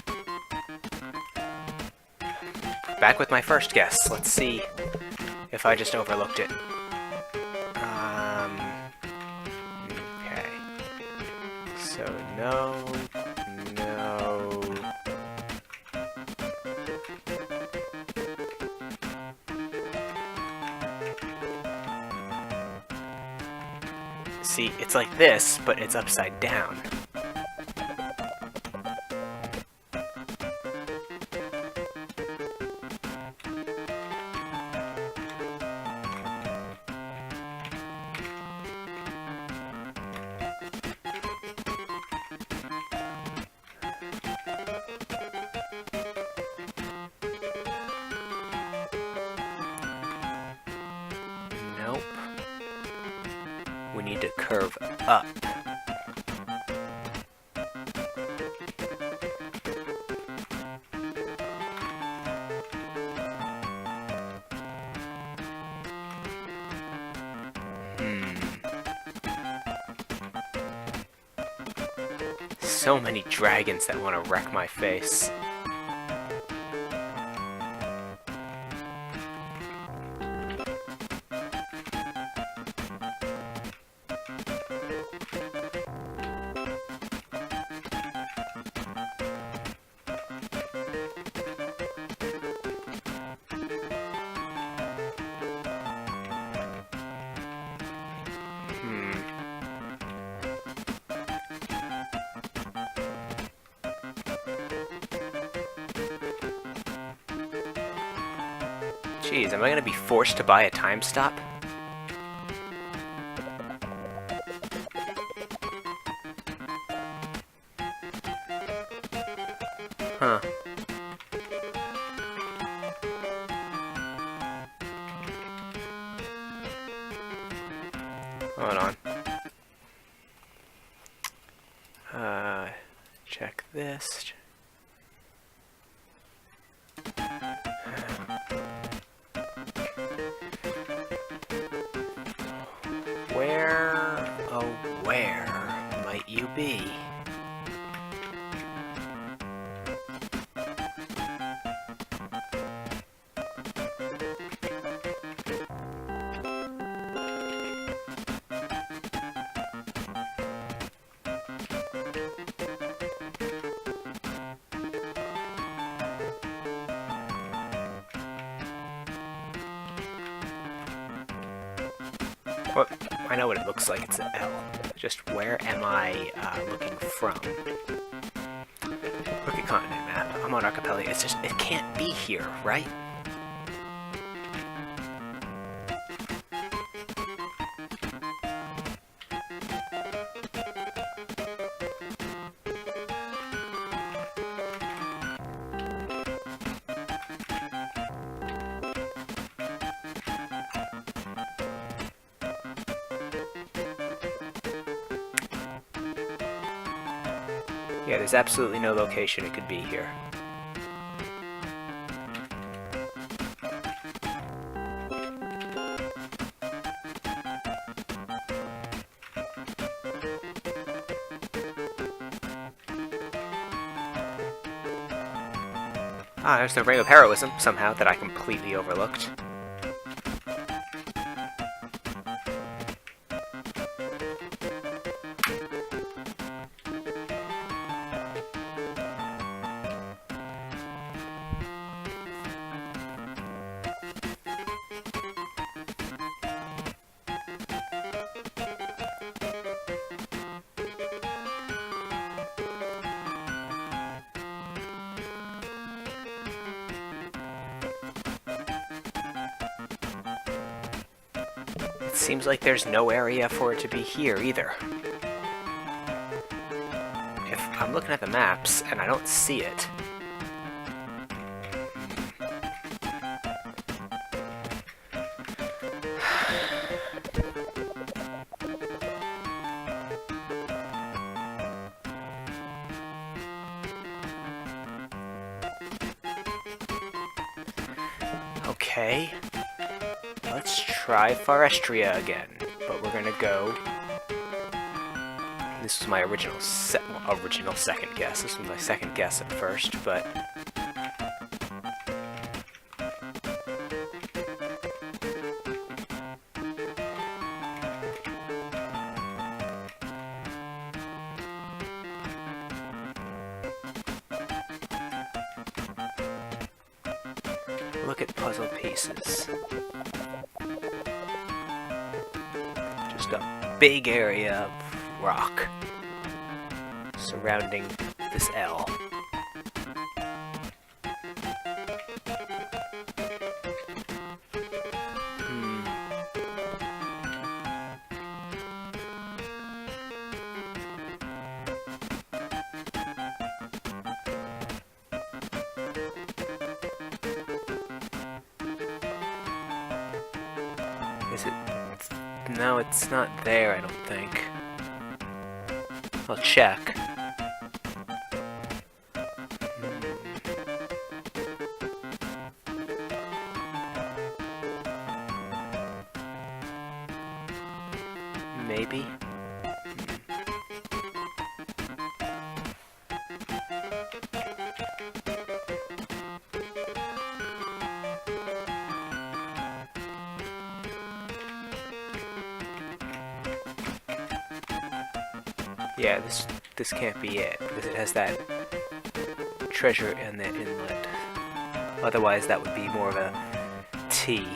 S1: Back with my first guess. Let's see if I just overlooked it. Okay. So, no. See, it's like this, but it's upside down. Nope. We need to curve up. So many dragons that want to wreck my face. Jeez, am I gonna be forced to buy a time stop? Huh. Hold on. Check this. Where, oh where might you be? Well, I know what it looks like, it's an L. Just where am I looking from? Look at continent map. I'm on Archipelago. It's just, it can't be here, right? Yeah, there's absolutely no location it could be here. Ah, there's the Ring of Heroism, somehow, that I completely overlooked. It seems like there's no area for it to be here, either. If I'm looking at the maps, and I don't see it... Okay, let's try Forestria again, but we're gonna go... This was my original second guess. This was my second guess at first, but... Look at puzzle pieces. Just a big area of rock surrounding this L. Is it? No, it's not there, I don't think. I'll check. Maybe? Yeah, this can't be it, because it has that treasure in the inlet. Otherwise, that would be more of a T.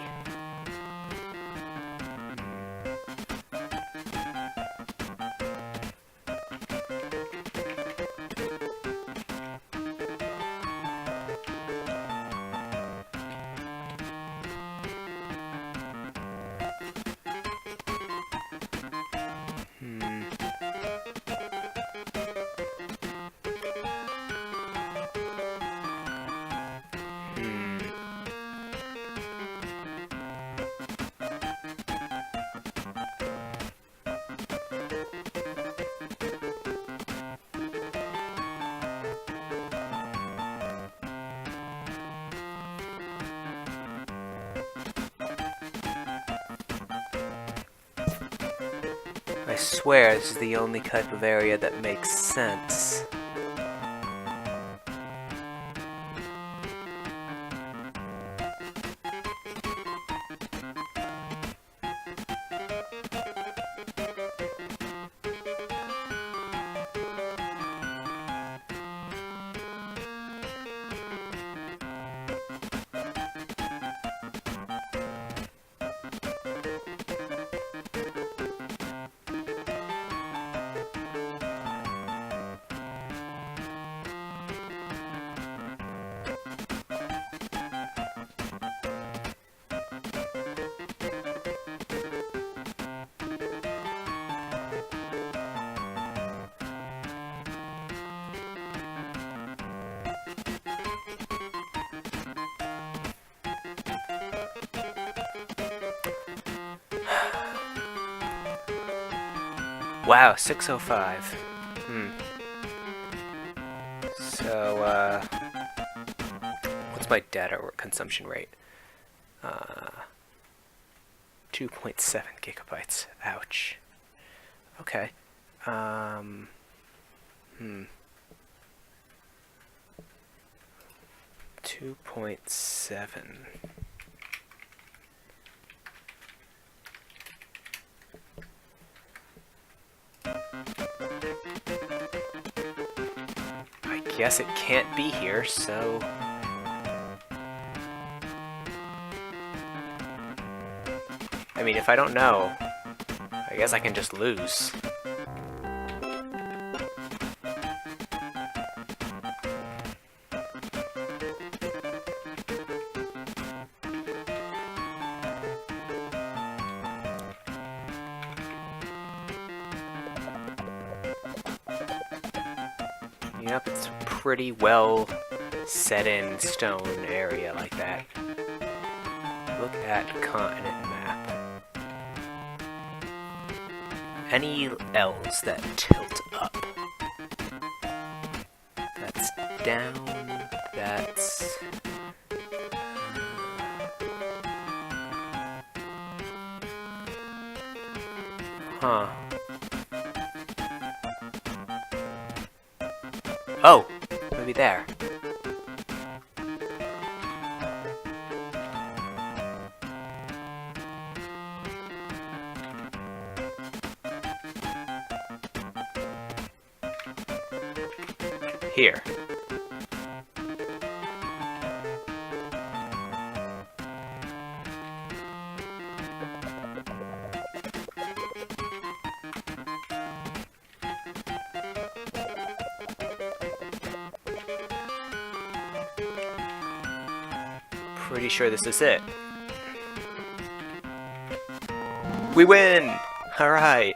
S1: I swear this is the only type of area that makes sense. Wow, 605. So, what's my data consumption rate? 2.7 gigabytes. Ouch. Okay. 2.7. I guess it can't be here, so... I mean, if I don't know, I guess I can just lose. Yep, it's a pretty well set in stone area like that. Look at continent map. Any L's that tilt up? That's down, that's... Huh. Oh! Maybe there. Here. Pretty sure this is it. We win! Alright.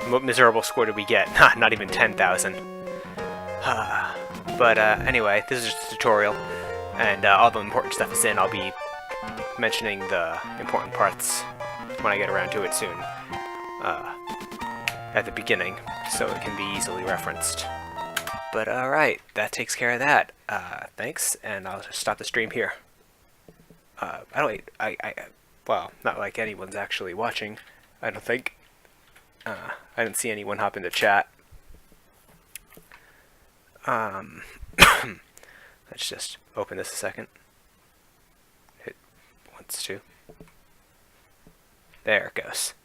S1: What miserable score did we get? Not even 10,000. But anyway, this is just a tutorial, and all the important stuff is in. I'll be mentioning the important parts when I get around to it soon, at the beginning, so it can be easily referenced. But alright, that takes care of that. Thanks, and I'll just stop the stream here. Well, not like anyone's actually watching, I don't think. I didn't see anyone hop into chat. Let's just open this a second. Hit once, two. There it goes.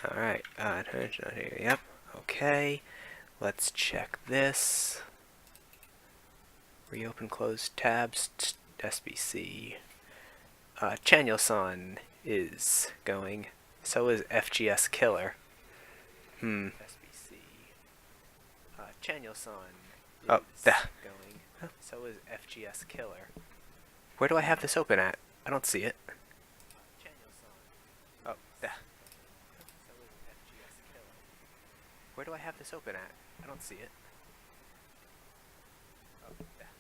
S1: Alright, yep, okay. Let's check this. Reopen closed tabs, SBC. Chanyo-san is going. So is FGS Killer. SBC. Chanyo-san is going. So is FGS Killer. Where do I have this open at? I don't see it. Oh, there. So is FGS Killer. Where do I have this open at? I don't see it. Oh, there.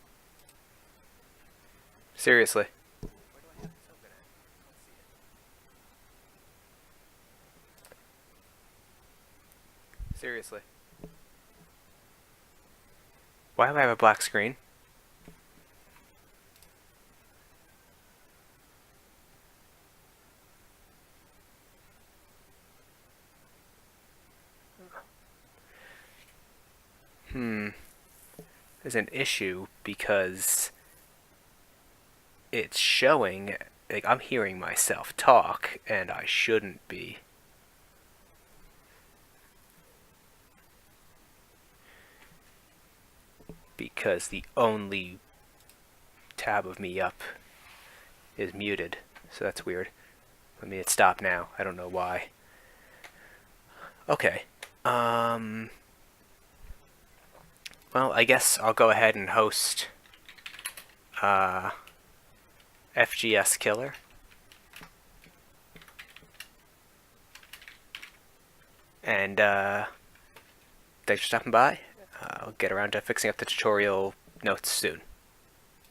S1: Seriously. Where do I have this open at? I don't see it. Seriously. Why do I have a black screen? There's an issue because it's showing, like, I'm hearing myself talk and I shouldn't be. Because the only tab of me up is muted, so that's weird. Let me hit stop now. I don't know why. Okay. Well, I guess I'll go ahead and host FGS Killer. And thanks for stopping by. I'll get around to fixing up the tutorial notes soon.